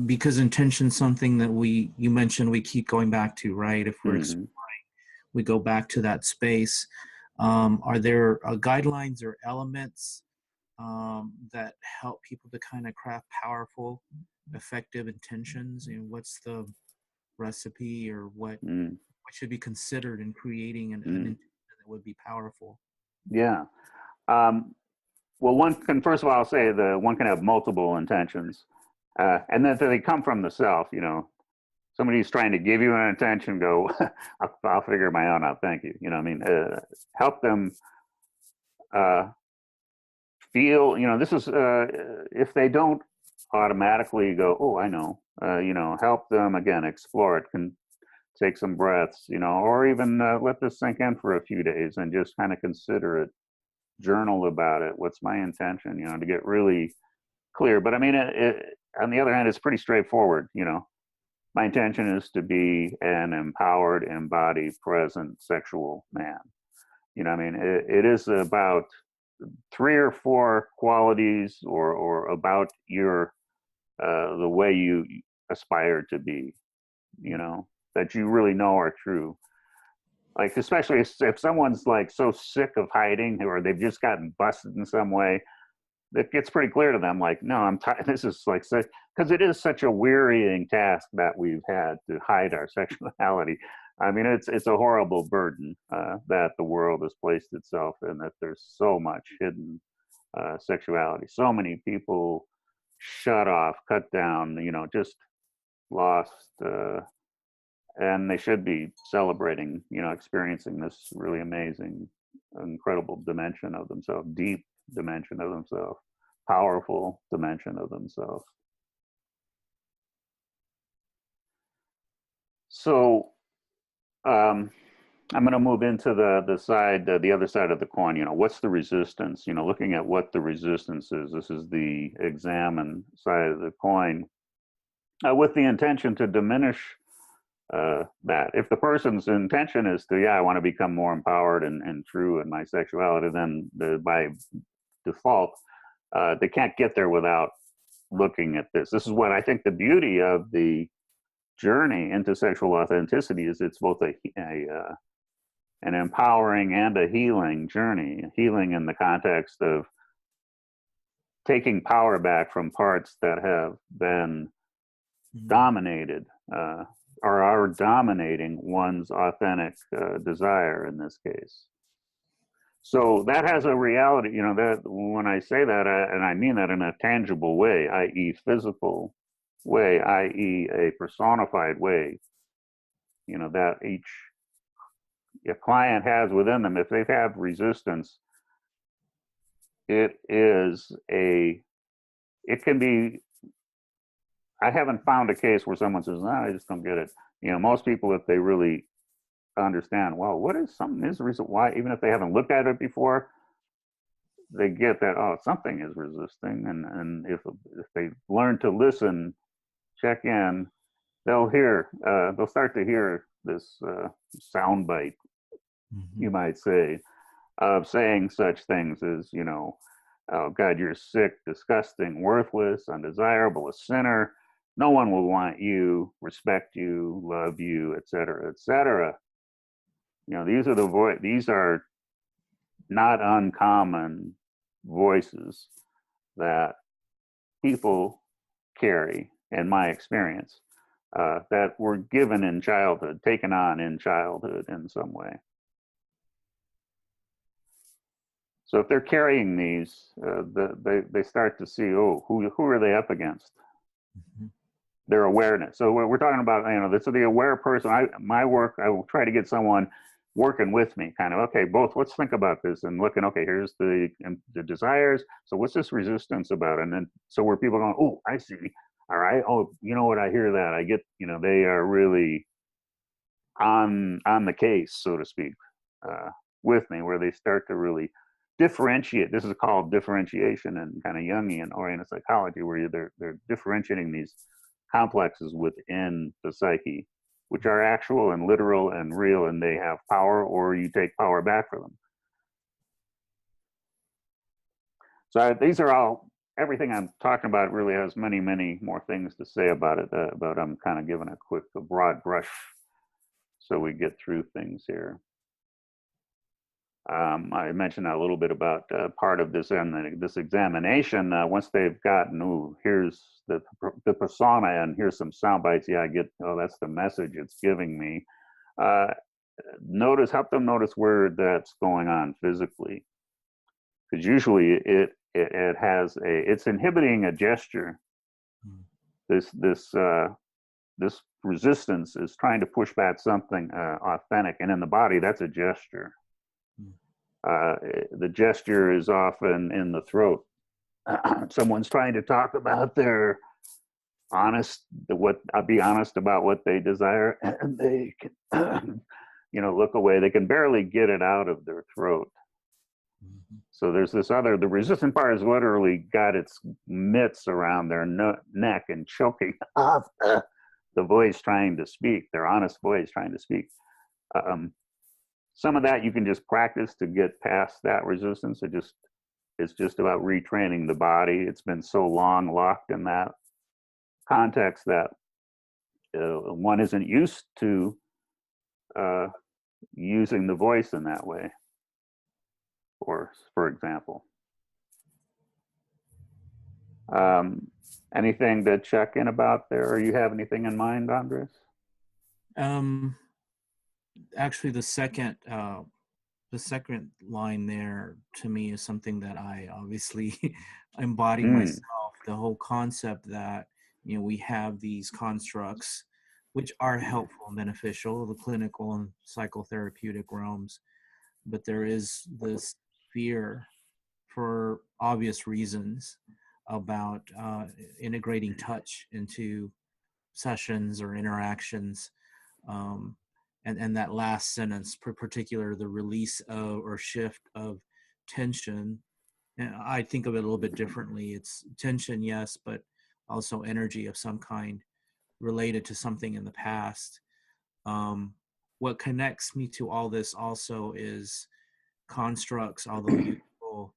because intention is something that you mentioned we keep going back to, right? If we're exploring, we go back to that space. Are there guidelines or elements that help people to kind of craft powerful, effective intentions? And what's the recipe, or what should be considered in creating an intention that would be powerful? Yeah. Well, one can, first of all, I'll say one can have multiple intentions, and that they come from the self. You know, somebody's trying to give you an intention, go, I'll figure my own out. Thank you. You know, I mean, help them feel, you know, this is, if they don't automatically go, oh, I know, you know, help them, again, explore it, can take some breaths, you know, or even let this sink in for a few days and just kind of consider it, journal about it. What's my intention, you know, to get really clear. But I mean, on the other hand, it's pretty straightforward, you know. My intention is to be an empowered, embodied, present sexual man. You know, I mean, it is about 3 or 4 qualities, or about your the way you aspire to be, you know, that you really know are true. Like, especially if someone's like so sick of hiding, or they've just gotten busted in some way, it gets pretty clear to them, like, no, I'm tired. This is like such, because it is such a wearying task that we've had to hide our sexuality. I mean, it's a horrible burden that the world has placed itself in, that there's so much hidden sexuality. So many people shut off, cut down, you know, just lost, and they should be celebrating, you know, experiencing this really amazing, incredible dimension of themselves, deep dimension of themselves, powerful dimension of themselves. So I'm going to move into the other side of the coin. You know, what's the resistance? You know, looking at what the resistance is. This is the examine side of the coin, with the intention to diminish that. If the person's intention is to, yeah, I want to become more empowered and true in my sexuality, then by default, they can't get there without looking at this. This is what I think the beauty of the journey into sexual authenticity is. It's both an empowering and a healing journey. Healing in the context of taking power back from parts that have been dominated, or are dominating one's authentic desire in this case. So that has a reality, you know, that when I say that, and I mean that in a tangible way, i.e. physical way, i.e. a personified way, you know, that each a client has within them, if they've had resistance, it can be, I haven't found a case where someone says, no, I just don't get it. You know, most people, if they really understand, well, what is something is the reason why, even if they haven't looked at it before, they get that, oh, something is resisting. And if they learn to listen, check in, they'll start to hear this sound bite, you might say, of saying such things as, you know, oh God, you're sick, disgusting, worthless, undesirable, a sinner. No one will want you, respect you, love you, etc., etc. You know, these are not uncommon voices that people carry, in my experience, that were given in childhood, taken on in childhood in some way. So if they're carrying these, they start to see, oh, who are they up against? Their awareness. So we're talking about, you know, so the aware person. My work, I will try to get someone working with me, kind of, okay, both, let's think about this and looking, okay, here's the desires. So what's this resistance about? And then, so where people going, oh, I see. All right. Oh, you know what? I hear that. I get, you know, they are really on the case, so to speak, with me, where they start to really differentiate. This is called differentiation and kind of Jungian oriented psychology, where they're differentiating these complexes within the psyche, which are actual and literal and real, and they have power, or you take power back from them. So these are all, everything I'm talking about really has many, many more things to say about it, but I'm kind of giving a broad brush so we get through things here. I mentioned a little bit about part of this and this examination. Once they've gotten, ooh, here's the persona and here's some sound bites. Yeah, I get, oh, that's the message it's giving me. Help them notice where that's going on physically, because usually it's inhibiting a gesture. This resistance is trying to push back something authentic, and in the body, that's a gesture. The gesture is often in the throat. Someone's trying to talk about their be honest about what they desire, and they can, you know, look away. They can barely get it out of their throat. So there's this the resistant part has literally got its mitts around their neck and choking off the voice trying to speak, their honest voice trying to speak. Some of that you can just practice to get past that resistance. It's just about retraining the body. It's been so long locked in that context that one isn't used to using the voice in that way, for example. Anything to check in about there, or you have anything in mind, Andres? Actually, the second line there to me is something that I obviously embody myself. The whole concept that, you know, we have these constructs which are helpful and beneficial, the clinical and psychotherapeutic realms, but there is this fear, for obvious reasons, about integrating touch into sessions or interactions. And that last sentence, particular, the release of or shift of tension, and I think of it a little bit differently. It's tension, yes, but also energy of some kind related to something in the past. What connects me to all this also is constructs, although useful,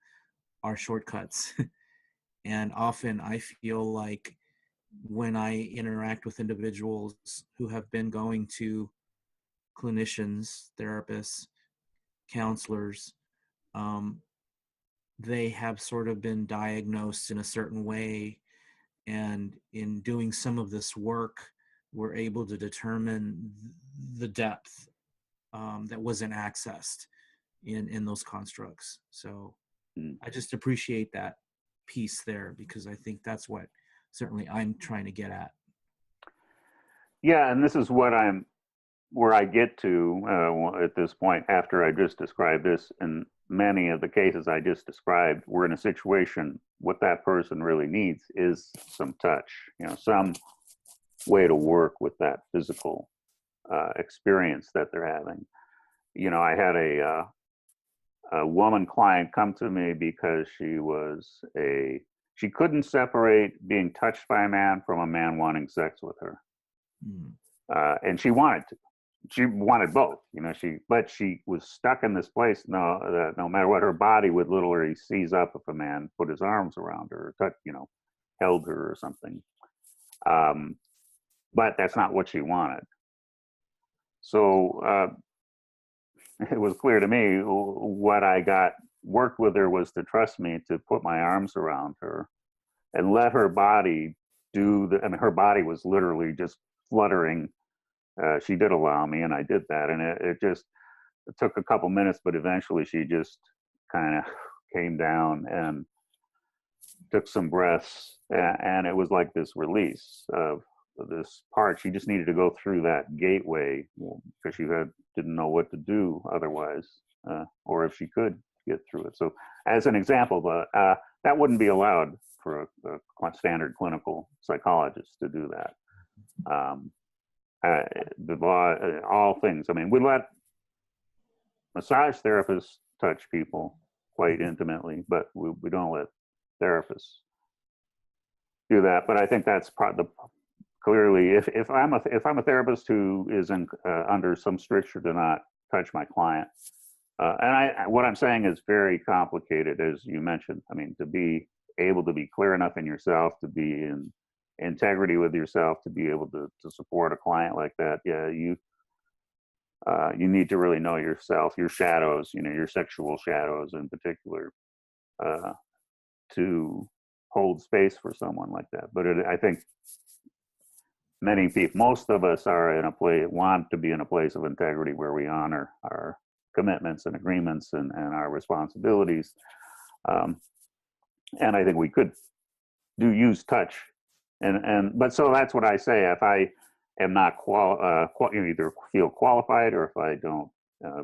are shortcuts. And often I feel like when I interact with individuals who have been going to clinicians, therapists, counselors, they have sort of been diagnosed in a certain way. And in doing some of this work, we're able to determine the depth that wasn't accessed in those constructs. So I just appreciate that piece there, because I think that's what certainly I'm trying to get at. Yeah, and this is what I'm where I get to at this point, after I just described this, in many of the cases I just described, we're in a situation, what that person really needs is some touch, some way to work with that physical experience that they're having. I had a woman client come to me because she couldn't separate being touched by a man from a man wanting sex with her. And she wanted to. She wanted both, but she was stuck in this place. No matter what, her body would literally seize up if a man put his arms around her, or held her or something. But that's not what she wanted. So it was clear to me what I worked with her was to trust me to put my arms around her and let her body her body was literally just fluttering. She did allow me, and I did that, and it took a couple minutes, but eventually she just kind of came down and took some breaths, and it was like this release of this part. She just needed to go through that gateway because she didn't know what to do otherwise, or if she could get through it. So as an example, that wouldn't be allowed for a standard clinical psychologist to do that. The law, all things. I mean, we let massage therapists touch people quite intimately, but we don't let therapists do that. But I think that's clearly, if I'm a therapist who is under some stricture to not touch my client, and what I'm saying is very complicated, as you mentioned. I mean, to be able to be clear enough in yourself, to be in integrity with yourself, to be able to support a client like that, you need to really know yourself, your shadows, your sexual shadows in particular, to hold space for someone like that. But I think many people, most of us want to be in a place of integrity where we honor our commitments and agreements and our responsibilities. And I think we could use touch. But so that's what I say. If I am not either feel qualified, or if I don't,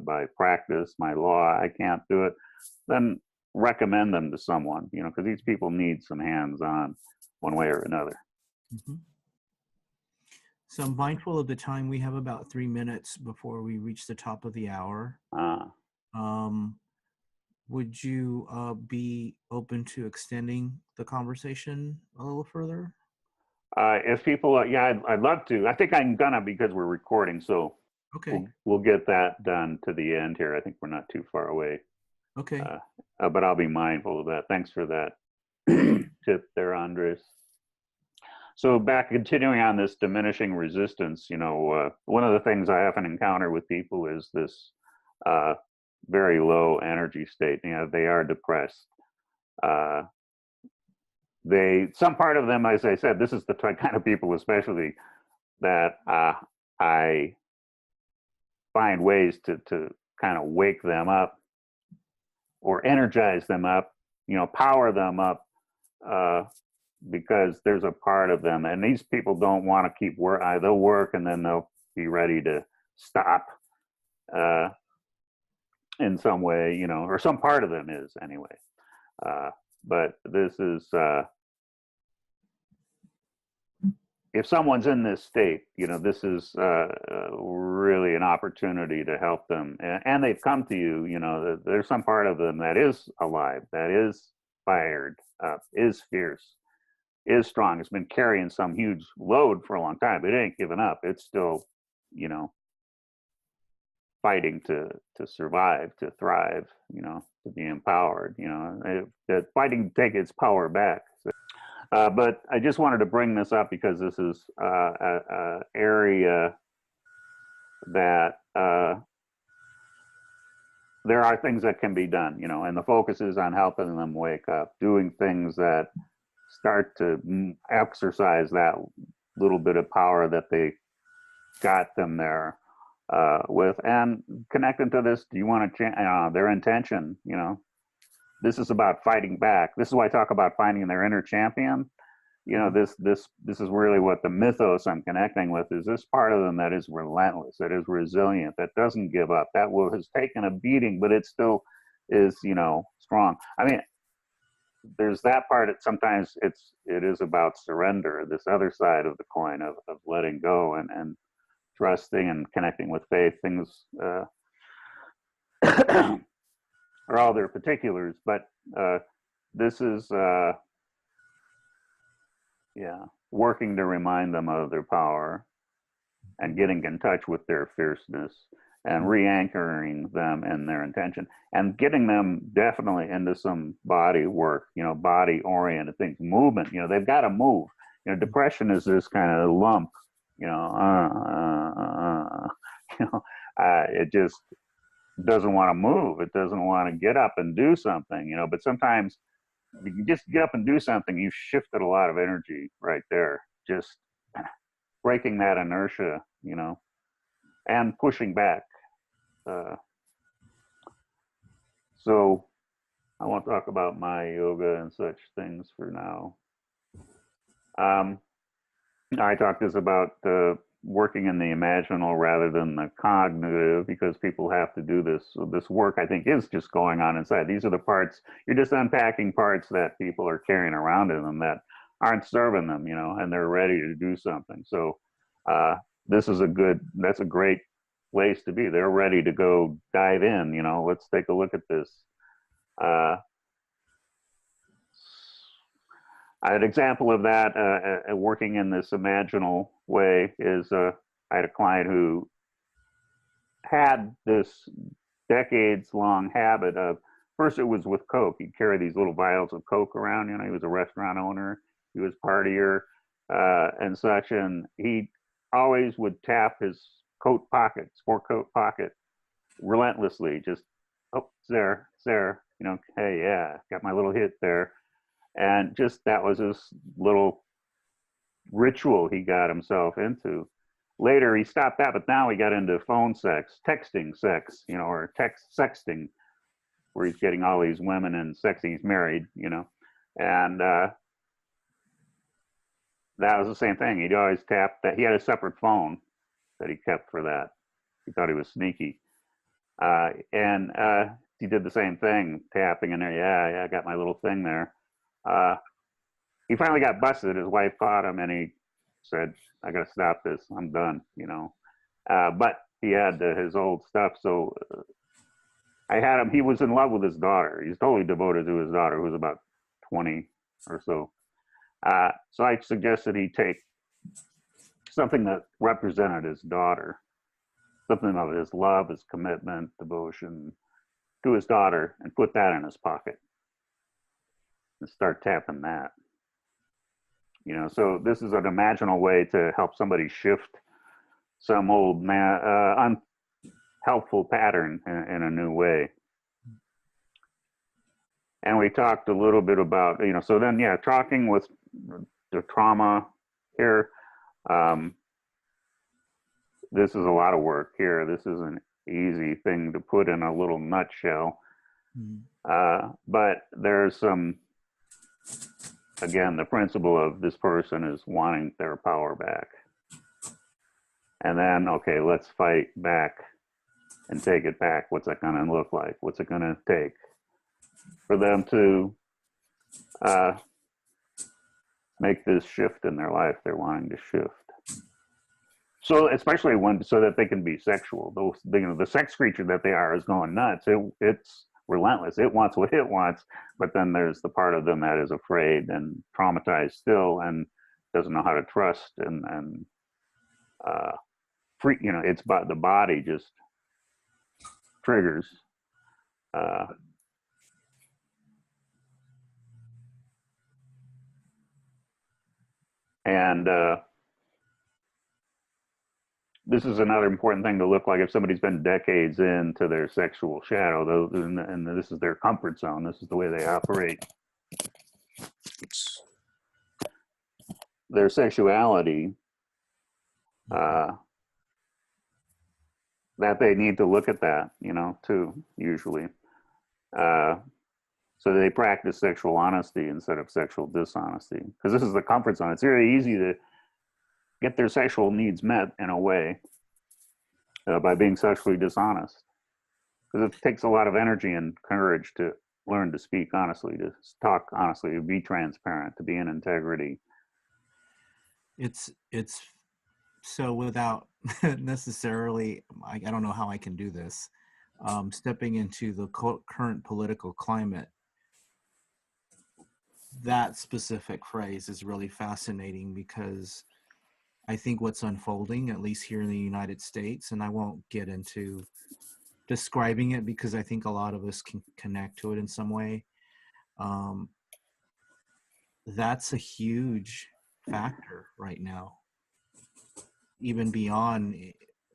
by practice, my law, I can't do it, then recommend them to someone, because these people need some hands-on one way or another. Mm-hmm. So I'm mindful of the time. We have about 3 minutes before we reach the top of the hour. Would you be open to extending the conversation a little further? If people, I'd love to. I think I'm gonna, because we're recording, so okay, we'll get that done to the end here. I think we're not too far away. Okay. But I'll be mindful of that. Thanks for that tip there, Andres. So continuing on this diminishing resistance, one of the things I often encounter with people is this very low energy state. They are depressed. Some part of them, as I said, this is the kind of people especially that I find ways to kind of wake them up or energize them up, power them up, because there's a part of them, and these people don't want to keep work. They'll work and then they'll be ready to stop in some way, or some part of them is anyway. But this is, if someone's in this state, this is really an opportunity to help them. And they've come to you, there's some part of them that is alive, that is fired up, is fierce, is strong. It's been carrying some huge load for a long time, but it ain't given up. It's still, fighting to survive, to thrive, to be empowered, fighting to take its power back. So, but I just wanted to bring this up because this is an area that there are things that can be done, and the focus is on helping them wake up, doing things that start to exercise that little bit of power that they got them there with, and connecting to this. Do you want to their intention? This is about fighting back. This is why I talk about finding their inner champion. this is really what the mythos I'm connecting with is this part of them that is relentless, that is resilient, that doesn't give up, that has taken a beating, but it still is, strong. I mean, there's that part. Sometimes it is about surrender. This other side of the coin of letting go and trusting and connecting with faith. Things are all their particulars, but this is working to remind them of their power and getting in touch with their fierceness and re-anchoring them in their intention and getting them definitely into some body work, body oriented things, movement. They've got to move. Depression is this kind of lump, it just doesn't want to move. It doesn't want to get up and do something, but sometimes if you just get up and do something, you've shifted a lot of energy right there, just breaking that inertia, and pushing back. So I won't talk about my yoga and such things for now. I talked this about working in the imaginal rather than the cognitive, because people have to do this. So this work, I think, is just going on inside. These are the parts, you're just unpacking parts that people are carrying around in them that aren't serving them, and they're ready to do something. So that's a great place to be. They're ready to go dive in, let's take a look at this. An example of that, working in this imaginal way, is I had a client who had this decades-long habit of, first it was with Coke. He'd carry these little vials of Coke around. He was a restaurant owner. He was partier and such, and he always would tap his coat pocket, sport coat pocket, relentlessly. Just, oh, it's there. Hey, yeah, got my little hit there. And just that was his little ritual he got himself into. Later, he stopped that, but now he got into phone sex, texting sex, or sexting, where he's getting all these women and sexting. He's married, and that was the same thing. He'd always tap that. He had a separate phone that he kept for that. He thought he was sneaky. And he did the same thing, tapping in there. Yeah, I got my little thing there. He finally got busted. His wife caught him, and he said, I got to stop this. I'm done, but he had his old stuff. So I had him. He was in love with his daughter. He's totally devoted to his daughter, who was about 20 or so. So I suggested he take something that represented his daughter, something of his love, his commitment, devotion to his daughter, and put that in his pocket and start tapping that. So this is an imaginal way to help somebody shift some old unhelpful pattern in a new way. And we talked a little bit about, so then, talking with the trauma here. This is a lot of work here. This is an easy thing to put in a little nutshell. But there's some, again, the principle of this person is wanting their power back. And then, okay, let's fight back and take it back. What's that going to look like? What's it going to take for them to make this shift in their life they're wanting to shift? So especially so that they can be sexual. The sex creature that they are is going nuts. It's relentless. It wants what it wants, but then there's the part of them that is afraid and traumatized still and doesn't know how to trust and free. It's the body just triggers. And this is another important thing to look like if somebody's been decades into their sexual shadow, and this is their comfort zone. This is the way they operate. Their sexuality, that they need to look at that, too, usually. So they practice sexual honesty instead of sexual dishonesty, because this is the comfort zone. It's very easy to get their sexual needs met in a way by being sexually dishonest, because it takes a lot of energy and courage to learn to speak honestly, to talk honestly, to be transparent, to be in integrity. It's so without necessarily, I don't know how I can do this, stepping into the current political climate, that specific phrase is really fascinating, because I think what's unfolding, at least here in the United States, and I won't get into describing it because I think a lot of us can connect to it in some way. That's a huge factor right now, even beyond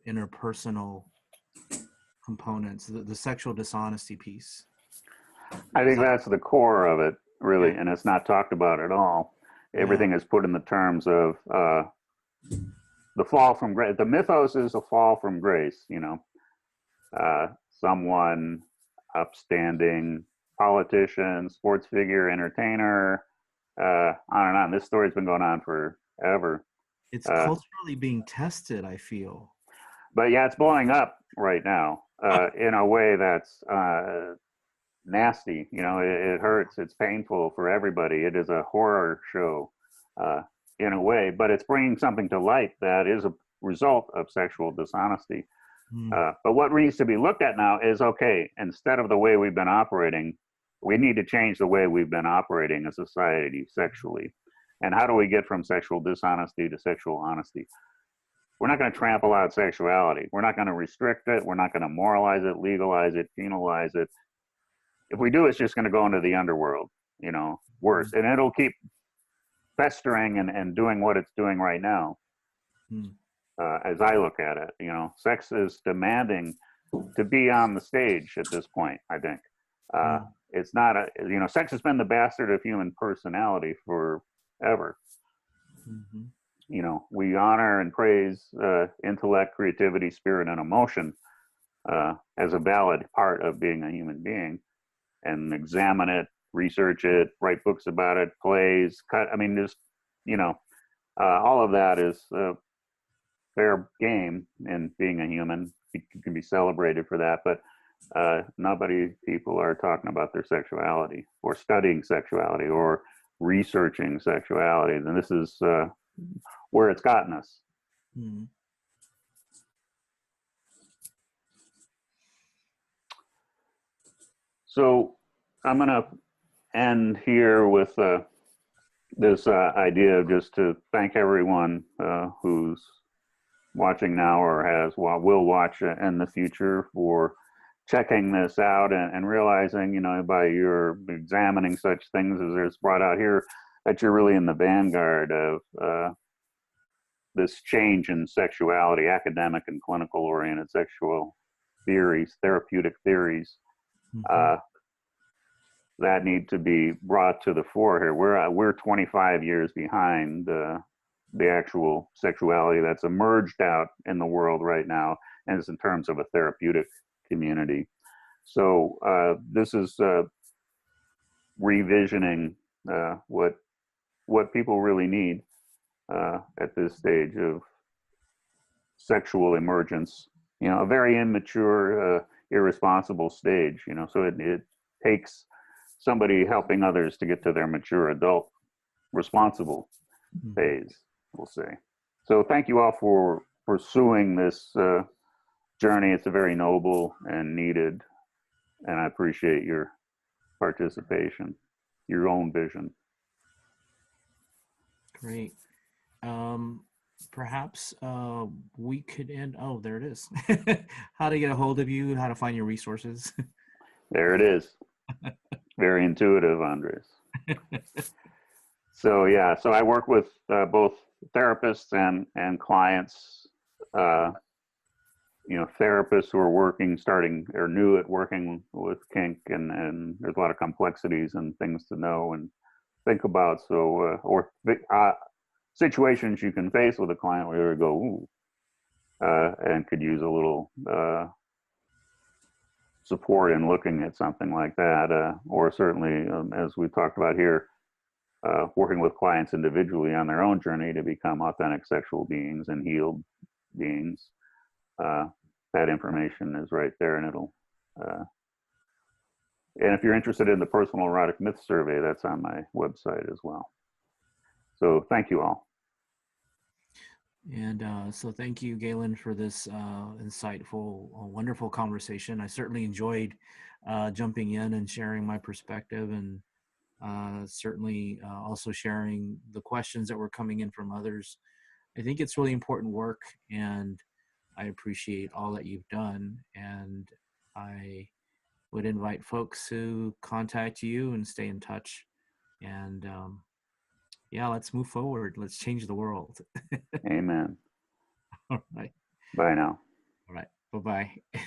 interpersonal components, the sexual dishonesty piece. I think that's the core of it, really, Yeah. and it's not talked about at all. Everything is put in the terms of the fall from grace. The mythos is a fall from grace, you know. Someone upstanding, politician, sports figure, entertainer, on and on. This story's been going on forever. It's culturally being tested, I feel. But yeah, it's blowing up right now in a way that's nasty. You know, it hurts. It's painful for everybody. It is a horror show in a way, but it's bringing something to light that is a result of sexual dishonesty. But what needs to be looked at now is, okay, instead of the way we've been operating, we need to change the way we've been operating as a society sexually. And how do we get from sexual dishonesty to sexual honesty? We're not going to trample out sexuality. We're not going to restrict it. We're not going to moralize it, legalize it, penalize it. If we do, it's just going to go into the underworld, you know, worse. And it'll keep festering and doing what it's doing right now. As I look at it, you know, sex is demanding to be on the stage at this point, I think. It's not a, you know, sex has been the bastard of human personality forever. You know, we honor and praise intellect, creativity, spirit, and emotion as a valid part of being a human being, and examine it, research it, write books about it, plays, cut. I mean, just, you know, all of that is fair game in being a human. You can be celebrated for that, but people are talking about their sexuality or studying sexuality or researching sexuality. And this is where it's gotten us. So I'm going to end here with this idea of just to thank everyone who's watching now or will watch in the future for checking this out and realizing, you know, by your examining such things as it's brought out here, that you're really in the vanguard of this change in sexuality, academic and clinical oriented sexual theories, therapeutic theories that need to be brought to the fore here. We're 25 years behind the actual sexuality that's emerged out in the world right now, and it's in terms of a therapeutic community. So this is revisioning what people really need at this stage of sexual emergence. You know, a very immature, irresponsible stage. You know, so it takes somebody helping others to get to their mature adult, responsible phase, we'll say. So thank you all for pursuing this journey. It's a very noble and needed, and I appreciate your participation, your own vision. Great. Perhaps we could end. Oh, there it is. How to get a hold of you, how to find your resources. There it is. Very intuitive, Andres. So yeah, so I work with both therapists and clients. You know, therapists who are starting or new at working with kink, and there's a lot of complexities and things to know and think about. So or situations you can face with a client where you go, ooh, and could use a little support in looking at something like that, or certainly, as we talked about here, working with clients individually on their own journey to become authentic sexual beings and healed beings. That information is right there, and and if you're interested in the personal erotic myth survey, that's on my website as well. So thank you all. And so thank you, Galen, for this insightful, wonderful conversation. I certainly enjoyed jumping in and sharing my perspective, and certainly also sharing the questions that were coming in from others. I think it's really important work, and I appreciate all that you've done. And I would invite folks to contact you and stay in touch. And yeah, let's move forward. Let's change the world. Amen. All right. Bye now. All right. Bye-bye.